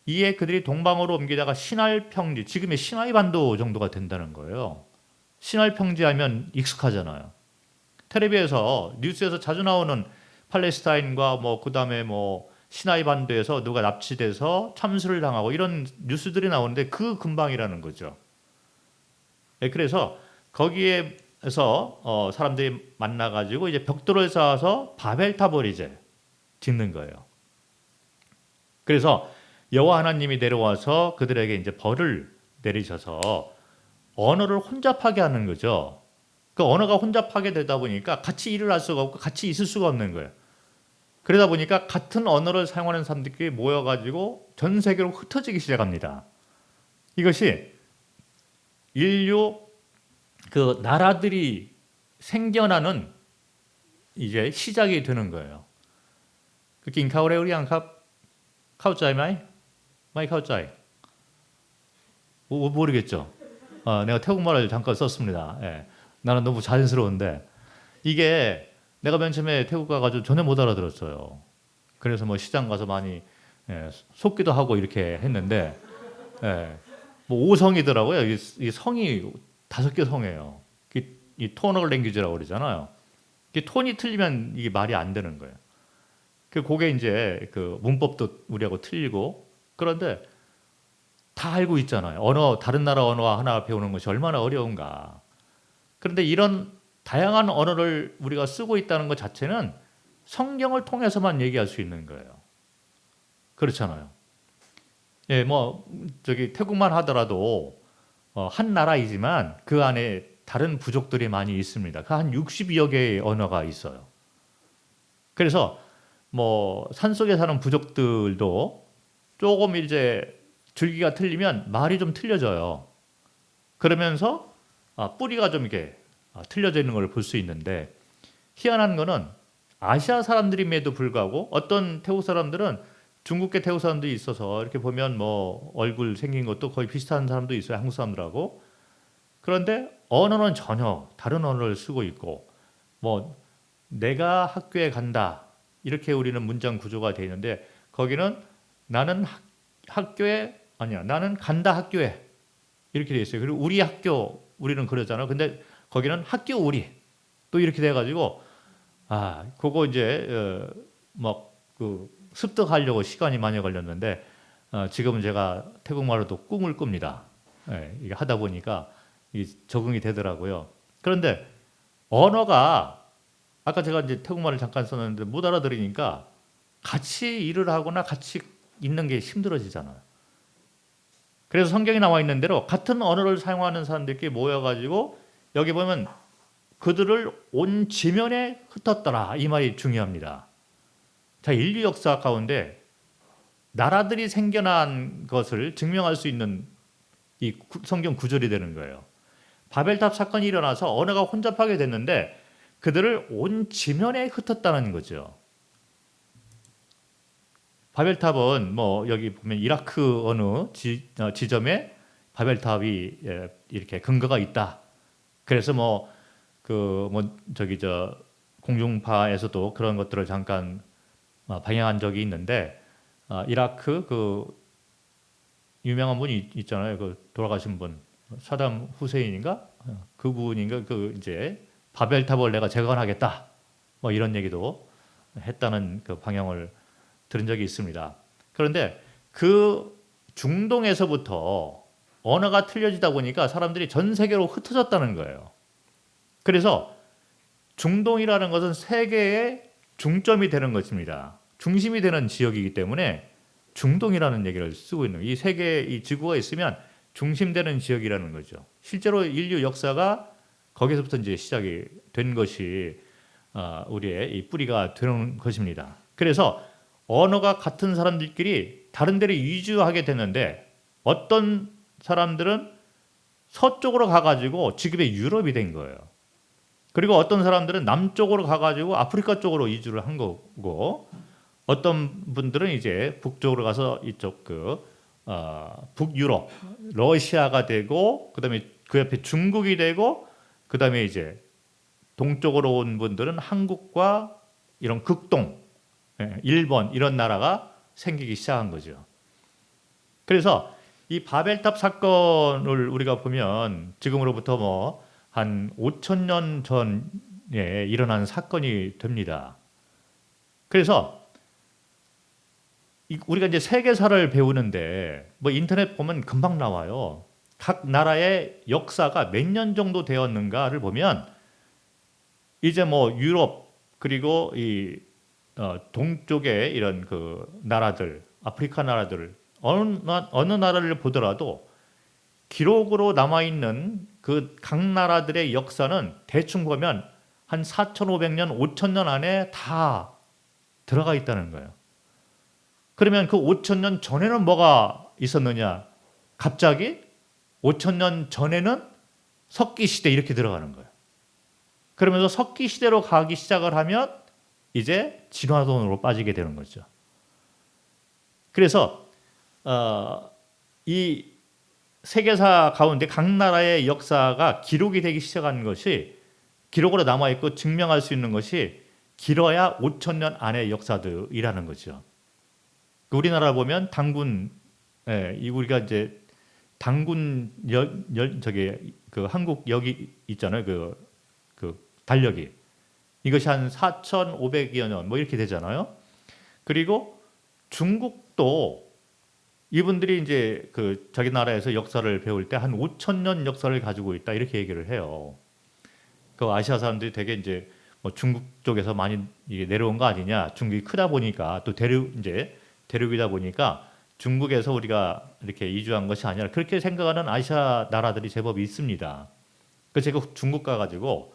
이에 그들이 동방으로 옮기다가 시날 평지, 지금의 시나이 반도 정도가 된다는 거예요. 시날 평지 하면 익숙하잖아요. 텔레비에서 뉴스에서 자주 나오는 팔레스타인과 그다음에 시나이 반도에서 누가 납치돼서 참수를 당하고 이런 뉴스들이 나오는데 그 근방이라는 거죠. 네, 그래서 거기에서 사람들이 만나가지고 이제 벽돌을 쌓아서 바벨탑을 이제 짓는 거예요. 그래서 여호와 하나님이 내려와서 그들에게 이제 벌을 내리셔서 언어를 혼잡하게 하는 거죠. 그 언어가 혼잡하게 되다 보니까 같이 일을 할 수가 없고 같이 있을 수가 없는 거예요. 그러다 보니까 같은 언어를 사용하는 사람들끼리 모여가지고 전 세계로 흩어지기 시작합니다. 이것이 인류 그 나라들이 생겨나는 이제 시작이 되는 거예요. 그กินข้าวเร็วหรือยังครับเข้าใจไหมไม่เข้าใจ 모르겠죠. 내가 태국말을 잠깐 썼습니다. 예. 나는 너무 자연스러운데 이게 내가 맨 처음에 태국 가가지고 전혀 못 알아들었어요. 그래서 시장 가서 많이 속기도 하고 이렇게 했는데 오성이더라고요. 이 성이 5개 성이에요. 이 토너 랭귀지라고 그러잖아요. 톤이 틀리면 이게 말이 안 되는 거예요. 그게 이제 그 문법도 우리하고 틀리고 그런데 다 알고 있잖아요. 다른 나라 언어 하나 배우는 것이 얼마나 어려운가. 그런데 이런 다양한 언어를 우리가 쓰고 있다는 것 자체는 성경을 통해서만 얘기할 수 있는 거예요. 그렇잖아요. 예, 태국만 하더라도 한 나라이지만 그 안에 다른 부족들이 많이 있습니다. 한 62여 개의 언어가 있어요. 그래서 산속에 사는 부족들도 조금 이제 줄기가 틀리면 말이 좀 틀려져요. 그러면서 뿌리가 좀 이렇게 틀려져 있는 걸 볼 수 있는데 희한한 거는 아시아 사람들임에도 불구하고 어떤 태국 사람들은 중국계 태국 사람들이 있어서 이렇게 보면 얼굴 생긴 것도 거의 비슷한 사람도 있어요. 한국 사람들하고. 그런데 언어는 전혀 다른 언어를 쓰고 있고 내가 학교에 간다. 이렇게 우리는 문장 구조가 되어 있는데 거기는 나는 나는 간다 학교에 이렇게 되어 있어요. 그리고 우리 학교 우리는 그러잖아요. 근데 거기는 학교 우리 또 이렇게 돼 가지고 그거 이제 습득하려고 시간이 많이 걸렸는데 지금은 제가 태국말로도 꿈을 꿉니다. 이게 하다 보니까 적응이 되더라고요. 그런데 언어가 아까 제가 이제 태국말을 잠깐 썼는데 못 알아들으니까 같이 일을 하거나 같이 있는 게 힘들어지잖아요. 그래서 성경에 나와 있는 대로 같은 언어를 사용하는 사람들끼리 모여가지고 여기 보면 그들을 온 지면에 흩었더라 이 말이 중요합니다. 자, 인류 역사 가운데 나라들이 생겨난 것을 증명할 수 있는 이 성경 구절이 되는 거예요. 바벨탑 사건이 일어나서 언어가 혼잡하게 됐는데 그들을 온 지면에 흩었다는 거죠. 바벨탑은 뭐 여기 보면 이라크 어느 지점에 바벨탑이 이렇게 근거가 있다. 그래서 공중파에서도 그런 것들을 잠깐 방영한 적이 있는데 이라크 그 유명한 분이 있잖아요. 그 돌아가신 분 사담 후세인인가 그분인가 그 이제 바벨탑을 내가 재건하겠다. 뭐 이런 얘기도 했다는 그 방영을 들은 적이 있습니다. 그런데 그 중동에서부터 언어가 틀려지다 보니까 사람들이 전 세계로 흩어졌다는 거예요. 그래서 중동이라는 것은 세계의 중점이 되는 것입니다. 중심이 되는 지역이기 때문에 중동이라는 얘기를 쓰고 있는 이 세계 이 지구가 있으면 중심되는 지역이라는 거죠. 실제로 인류 역사가 거기서부터 이제 시작이 된 것이 우리의 이 뿌리가 되는 것입니다. 그래서 언어가 같은 사람들끼리 다른 데로 이주하게 됐는데 어떤 사람들은 서쪽으로 가가지고 지금의 유럽이 된 거예요. 그리고 어떤 사람들은 남쪽으로 가가지고 아프리카 쪽으로 이주를 한 거고 어떤 분들은 이제 북쪽으로 가서 이쪽 북유럽, 러시아가 되고 그다음에 그 옆에 중국이 되고 그다음에 이제 동쪽으로 온 분들은 한국과 이런 극동, 일본 이런 나라가 생기기 시작한 거죠. 그래서 이 바벨탑 사건을 우리가 보면 지금으로부터 한 5천 년 전에 일어난 사건이 됩니다. 그래서 우리가 이제 세계사를 배우는데 인터넷 보면 금방 나와요. 각 나라의 역사가 몇 년 정도 되었는가를 보면 이제 유럽 그리고 이 동쪽의 이런 그 나라들, 아프리카 나라들 어느 나라를 보더라도 기록으로 남아 있는 그 각 나라들의 역사는 대충 보면 한 4,500년, 5,000년 안에 다 들어가 있다는 거예요. 그러면 그 5,000년 전에는 뭐가 있었느냐? 갑자기 5,000년 전에는 석기 시대 이렇게 들어가는 거예요. 그러면서 석기 시대로 가기 시작을 하면 이제 진화론으로 빠지게 되는 거죠. 그래서 이 세계사 가운데 각 나라의 역사가 기록이 되기 시작한 것이 기록으로 남아있고 증명할 수 있는 것이 길어야 5,000년 안의 역사들이라는 거죠. 우리나라 보면 당군, 우리가 이제 당군 그 한국역이 있잖아요. 그 달력이 이것이 한 4,500여 년 이렇게 되잖아요. 그리고 중국도 이분들이 이제 그 자기 나라에서 역사를 배울 때 한 5,000년 역사를 가지고 있다 이렇게 얘기를 해요. 그 아시아 사람들이 되게 이제 중국 쪽에서 많이 이게 내려온 거 아니냐. 중국이 크다 보니까 또 대륙이다 보니까 중국에서 우리가 이렇게 이주한 것이 아니라 그렇게 생각하는 아시아 나라들이 제법 있습니다. 그래서 제가 중국 가가지고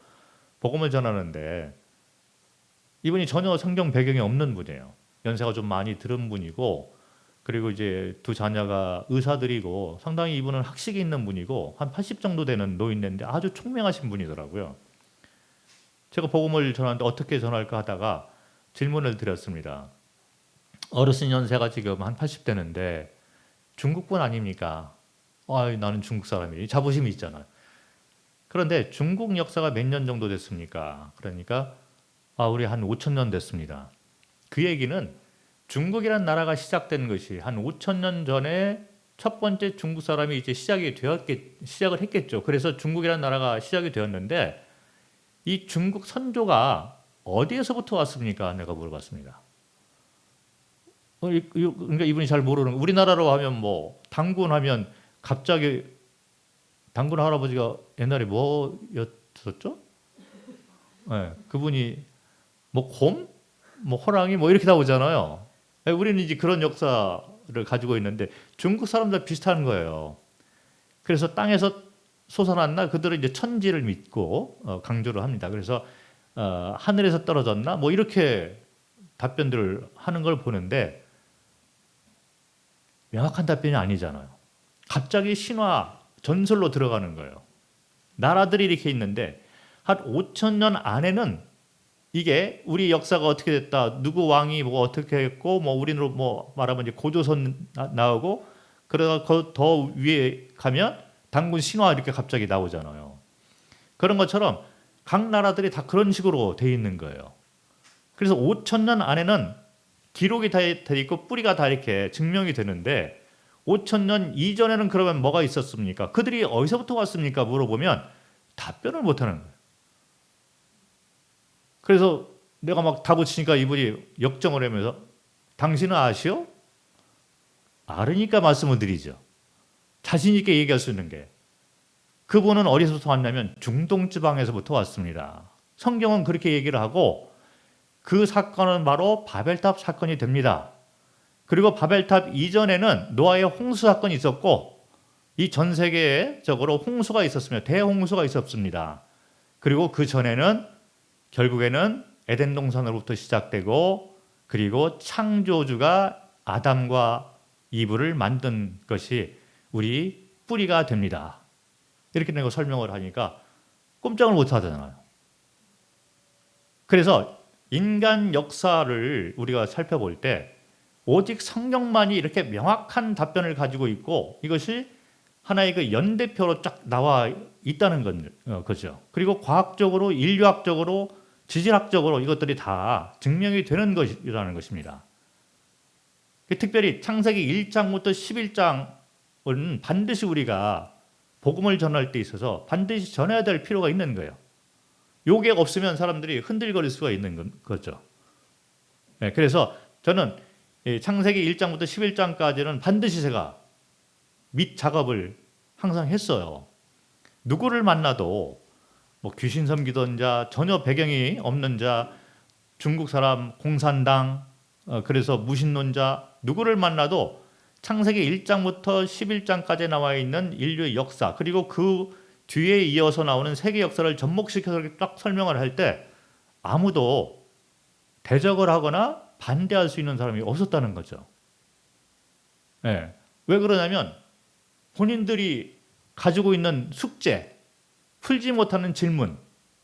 복음을 전하는데 이분이 전혀 성경 배경이 없는 분이에요. 연세가 좀 많이 들은 분이고 그리고 이제 두 자녀가 의사들이고 상당히 이분은 학식이 있는 분이고 한 80 정도 되는 노인네인데 아주 총명하신 분이더라고요. 제가 복음을 전하는데 어떻게 전할까 하다가 질문을 드렸습니다. 어르신 연세가 지금 한 80 되는데 중국분 아닙니까? 나는 중국 사람이 자부심이 있잖아요. 그런데 중국 역사가 몇 년 정도 됐습니까? 그러니까 우리 한 5,000년 됐습니다. 그 얘기는 중국이라는 나라가 시작된 것이 한 5,000년 전에 첫 번째 중국 사람이 이제 시작을 했겠죠. 그래서 중국이라는 나라가 시작이 되었는데 이 중국 선조가 어디에서부터 왔습니까? 내가 물어봤습니다. 그러니까 이분이 잘 모르는 우리나라로 하면 당군 하면 갑자기 당군 할아버지가 옛날에 뭐였었죠? 그분이 곰? 호랑이 이렇게 나오잖아요. 우리는 이제 그런 역사를 가지고 있는데 중국 사람들 비슷한 거예요. 그래서 땅에서 솟아났나 그들은 이제 천지를 믿고 강조를 합니다. 그래서 하늘에서 떨어졌나 이렇게 답변들을 하는 걸 보는데 명확한 답변이 아니잖아요. 갑자기 신화 전설로 들어가는 거예요. 나라들이 이렇게 있는데 한 5천 년 안에는 이게 우리 역사가 어떻게 됐다, 누구 왕이 뭐 어떻게 했고, 뭐 우리는 뭐 말하면 이제 고조선 나오고, 그러다 더 위에 가면 단군 신화 이렇게 갑자기 나오잖아요. 그런 것처럼 각 나라들이 다 그런 식으로 돼 있는 거예요. 그래서 5천 년 안에는 기록이 다 돼 있고 뿌리가 다 이렇게 증명이 되는데 5천 년 이전에는 그러면 뭐가 있었습니까? 그들이 어디서부터 왔습니까? 물어보면 답변을 못 하는 거예요. 그래서 내가 막 답을 치니까 이분이 역정을 하면서 당신은 아시오? 알으니까 말씀을 드리죠. 자신 있게 얘기할 수 있는 게 그분은 어디서부터 왔냐면 중동 지방에서부터 왔습니다. 성경은 그렇게 얘기를 하고 그 사건은 바로 바벨탑 사건이 됩니다. 그리고 바벨탑 이전에는 노아의 홍수 사건이 있었고 이 전 세계적으로 홍수가 있었으며 대홍수가 있었습니다. 그리고 그 전에는 결국에는 에덴 동산으로부터 시작되고 그리고 창조주가 아담과 이브를 만든 것이 우리 뿌리가 됩니다. 이렇게 내가 설명을 하니까 꼼짝을 못 하잖아요. 그래서 인간 역사를 우리가 살펴볼 때 오직 성경만이 이렇게 명확한 답변을 가지고 있고 이것이 하나의 그 연대표로 쫙 나와 있다는 거죠. 그리고 과학적으로, 인류학적으로, 지질학적으로 이것들이 다 증명이 되는 것이라는 것입니다. 특별히 창세기 1장부터 11장은 반드시 우리가 복음을 전할 때 있어서 반드시 전해야 될 필요가 있는 거예요. 요게 없으면 사람들이 흔들거릴 수가 있는 거죠. 네, 그래서 저는 창세기 1장부터 11장까지는 반드시 제가 밑 작업을 항상 했어요. 누구를 만나도 뭐 귀신 섬기던 자, 전혀 배경이 없는 자, 중국 사람, 공산당, 그래서 무신론자 누구를 만나도 창세기 1장부터 11장까지 나와 있는 인류의 역사 그리고 그 뒤에 이어서 나오는 세계 역사를 접목시켜서 이렇게 딱 설명을 할 때 아무도 대적을 하거나 반대할 수 있는 사람이 없었다는 거죠. 네. 왜 그러냐면 본인들이 가지고 있는 숙제, 풀지 못하는 질문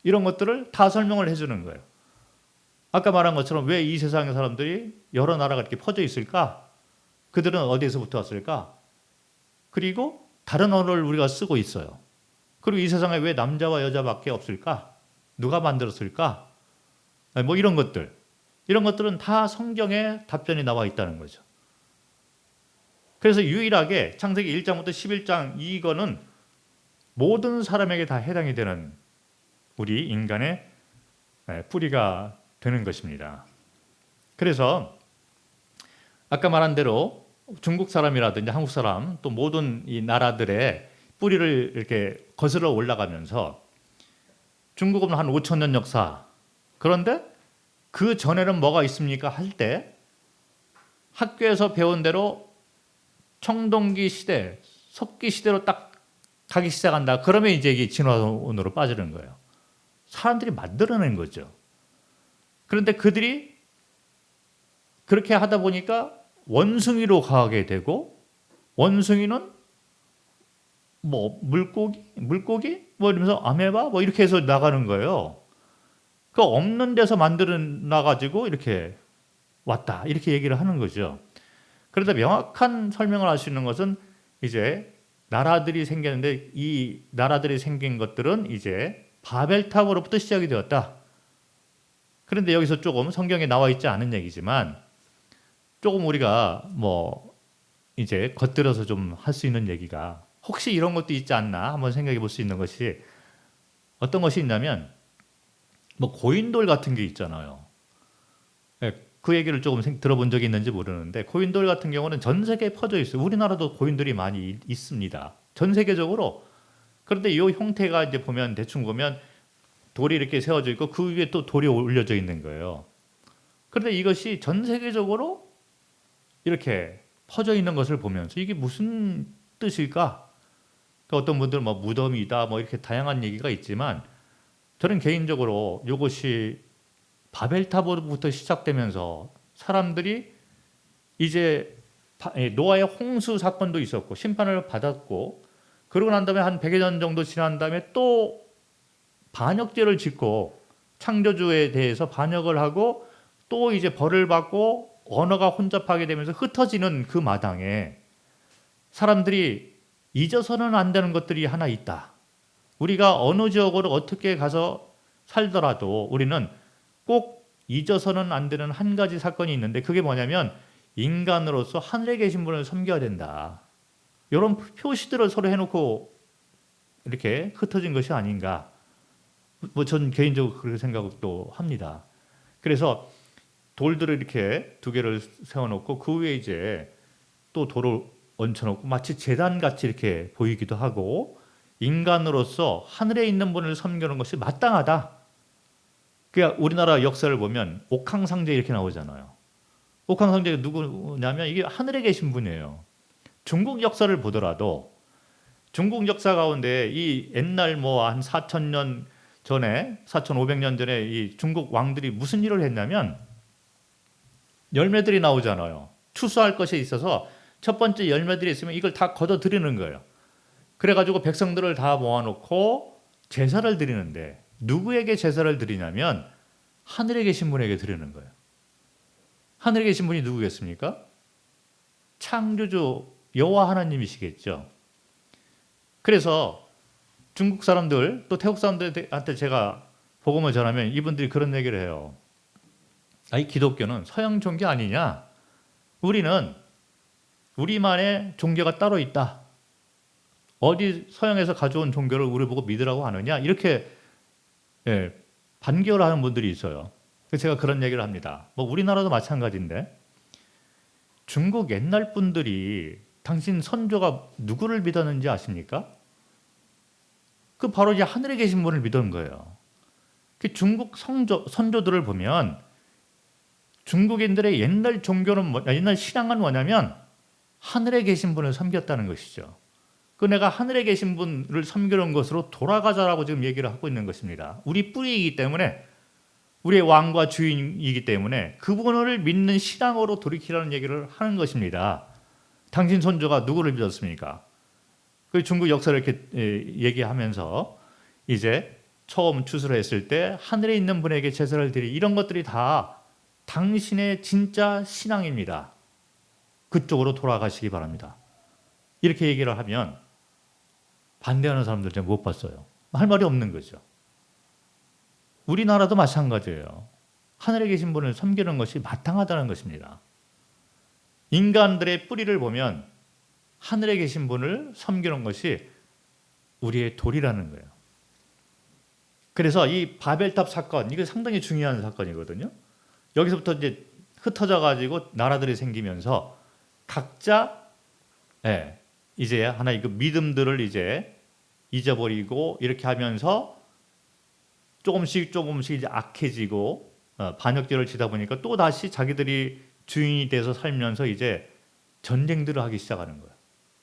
이런 것들을 다 설명을 해주는 거예요. 아까 말한 것처럼 왜 이 세상의 사람들이 여러 나라가 이렇게 퍼져 있을까? 그들은 어디에서부터 왔을까? 그리고 다른 언어를 우리가 쓰고 있어요. 그리고 이 세상에 왜 남자와 여자밖에 없을까? 누가 만들었을까? 뭐 이런 것들. 이런 것들은 다 성경에 답변이 나와 있다는 거죠. 그래서 유일하게 창세기 1장부터 11장 이거는 모든 사람에게 다 해당이 되는 우리 인간의 뿌리가 되는 것입니다. 그래서 아까 말한 대로 중국 사람이라든지 한국 사람 또 모든 이 나라들의 뿌리를 이렇게 거슬러 올라가면서 중국은 한 5천 년 역사 그런데 그 전에는 뭐가 있습니까? 할 때 학교에서 배운 대로 청동기 시대, 석기 시대로 딱 가기 시작한다. 그러면 이제 이게 진화론으로 빠지는 거예요. 사람들이 만들어낸 거죠. 그런데 그들이 그렇게 하다 보니까 원숭이로 가게 되고 원숭이는 뭐 물고기 뭐 이러면서 아메바 뭐 이렇게 해서 나가는 거예요. 그 없는 데서 만들어 놔가지고 이렇게 왔다 이렇게 얘기를 하는 거죠. 그런데 명확한 설명을 할 수 있는 것은 이제 나라들이 생겼는데 이 나라들이 생긴 것들은 이제 바벨탑으로부터 시작이 되었다. 그런데 여기서 조금 성경에 나와 있지 않은 얘기지만 조금 우리가 뭐 이제 겉들여서 좀 할 수 있는 얘기가 혹시 이런 것도 있지 않나 한번 생각해 볼 수 있는 것이 어떤 것이 있냐면 뭐 고인돌 같은 게 있잖아요. 그 얘기를 조금 들어본 적이 있는지 모르는데 고인돌 같은 경우는 전 세계에 퍼져 있어요. 우리나라도 고인돌이 많이 있습니다. 전 세계적으로. 그런데 이 형태가 이제 보면 대충 보면 돌이 이렇게 세워져 있고 그 위에 또 돌이 올려져 있는 거예요. 그런데 이것이 전 세계적으로 이렇게 퍼져 있는 것을 보면서 이게 무슨 뜻일까? 그러니까 어떤 분들은 뭐 무덤이다 뭐 이렇게 다양한 얘기가 있지만 저는 개인적으로 이것이 바벨탑으로부터 시작되면서 사람들이 이제 노아의 홍수 사건도 있었고 심판을 받았고, 그러고 난 다음에 한 100여 년 정도 지난 다음에 또 반역죄를 짓고 창조주에 대해서 반역을 하고 또 이제 벌을 받고 언어가 혼잡하게 되면서 흩어지는 그 마당에 사람들이 잊어서는 안 되는 것들이 하나 있다. 우리가 어느 지역으로 어떻게 가서 살더라도 우리는 꼭 잊어서는 안 되는 한 가지 사건이 있는데, 그게 뭐냐면 인간으로서 하늘에 계신 분을 섬겨야 된다. 이런 표시들을 서로 해놓고 이렇게 흩어진 것이 아닌가. 뭐 전 개인적으로 그렇게 생각도 합니다. 그래서 돌들을 이렇게 두 개를 세워놓고 그 위에 이제 또 돌을 얹혀놓고 마치 제단같이 이렇게 보이기도 하고, 인간으로서 하늘에 있는 분을 섬기는 것이 마땅하다. 그러니까 우리나라 역사를 보면 옥황상제 이렇게 나오잖아요. 옥황상제가 누구냐면 이게 하늘에 계신 분이에요. 중국 역사를 보더라도 중국 역사 가운데 이 옛날 뭐 한 4,000년 전에 4,500년 전에 이 중국 왕들이 무슨 일을 했냐면 열매들이 나오잖아요. 추수할 것이 있어서 첫 번째 열매들이 있으면 이걸 다 걷어 드리는 거예요. 그래가지고 백성들을 다 모아놓고 제사를 드리는데, 누구에게 제사를 드리냐면 하늘에 계신 분에게 드리는 거예요. 하늘에 계신 분이 누구겠습니까? 창조주 여호와 하나님이시겠죠. 그래서 중국 사람들 또 태국 사람들한테 제가 복음을 전하면 이분들이 그런 얘기를 해요. 이 기독교는 서양 종교 아니냐? 우리는 우리만의 종교가 따로 있다. 어디 서양에서 가져온 종교를 우리 보고 믿으라고 하느냐? 이렇게 반격을 하는 분들이 있어요. 그래서 제가 그런 얘기를 합니다. 뭐 우리나라도 마찬가지인데, 중국 옛날 분들이 당신 선조가 누구를 믿었는지 아십니까? 그 바로 이제 하늘에 계신 분을 믿은 거예요. 그 중국 선조들을 보면 중국인들의 옛날 종교는 옛날 신앙은 뭐냐면 하늘에 계신 분을 섬겼다는 것이죠. 그 내가 하늘에 계신 분을 섬기는 것으로 돌아가자라고 지금 얘기를 하고 있는 것입니다. 우리 뿌리이기 때문에, 우리의 왕과 주인이기 때문에 그분을 믿는 신앙으로 돌이키라는 얘기를 하는 것입니다. 당신 선조가 누구를 믿었습니까? 그 중국 역사를 이렇게 얘기하면서 이제 처음 추수를 했을 때 하늘에 있는 분에게 제사를 드리, 이런 것들이 다 당신의 진짜 신앙입니다. 그쪽으로 돌아가시기 바랍니다. 이렇게 얘기를 하면 반대하는 사람들 제가 못 봤어요. 할 말이 없는 거죠. 우리나라도 마찬가지예요. 하늘에 계신 분을 섬기는 것이 마땅하다는 것입니다. 인간들의 뿌리를 보면 하늘에 계신 분을 섬기는 것이 우리의 도리라는 거예요. 그래서 이 바벨탑 사건, 이게 상당히 중요한 사건이거든요. 여기서부터 이제 흩어져 가지고 나라들이 생기면서 각자 이제 하나의 그 믿음들을 이제 잊어버리고 이렇게 하면서 조금씩 이제 악해지고 반역죄를 지다 보니까 또 다시 자기들이 주인이 돼서 살면서 이제 전쟁들을 하기 시작하는 거예요.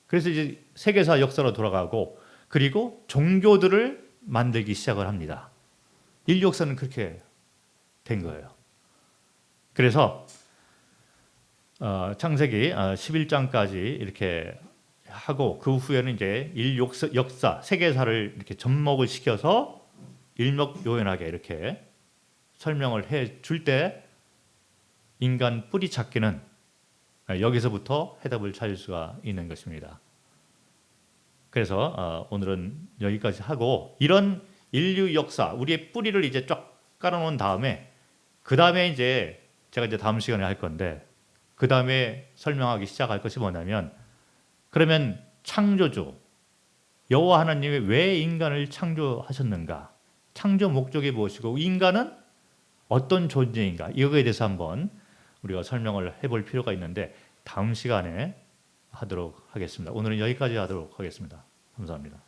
그래서 이제 세계사 역사로 돌아가고, 그리고 종교들을 만들기 시작을 합니다. 인류 역사는 그렇게 된 거예요. 그래서 창세기 11장까지 이렇게 하고, 그 후에는 이제 인류 역사, 세계사를 이렇게 접목을 시켜서 일목요연하게 이렇게 설명을 해 줄 때 인간 뿌리 찾기는 여기서부터 해답을 찾을 수가 있는 것입니다. 그래서 오늘은 여기까지 하고, 이런 인류 역사, 우리의 뿌리를 이제 쫙 깔아놓은 다음에, 그 다음에 이제 제가 이제 다음 시간에 할 건데, 그 다음에 설명하기 시작할 것이 뭐냐면, 그러면 창조주 여호와 하나님이 왜 인간을 창조하셨는가? 창조 목적이 무엇이고 인간은 어떤 존재인가? 이거에 대해서 한번 우리가 설명을 해볼 필요가 있는데 다음 시간에 하도록 하겠습니다. 오늘은 여기까지 하도록 하겠습니다. 감사합니다.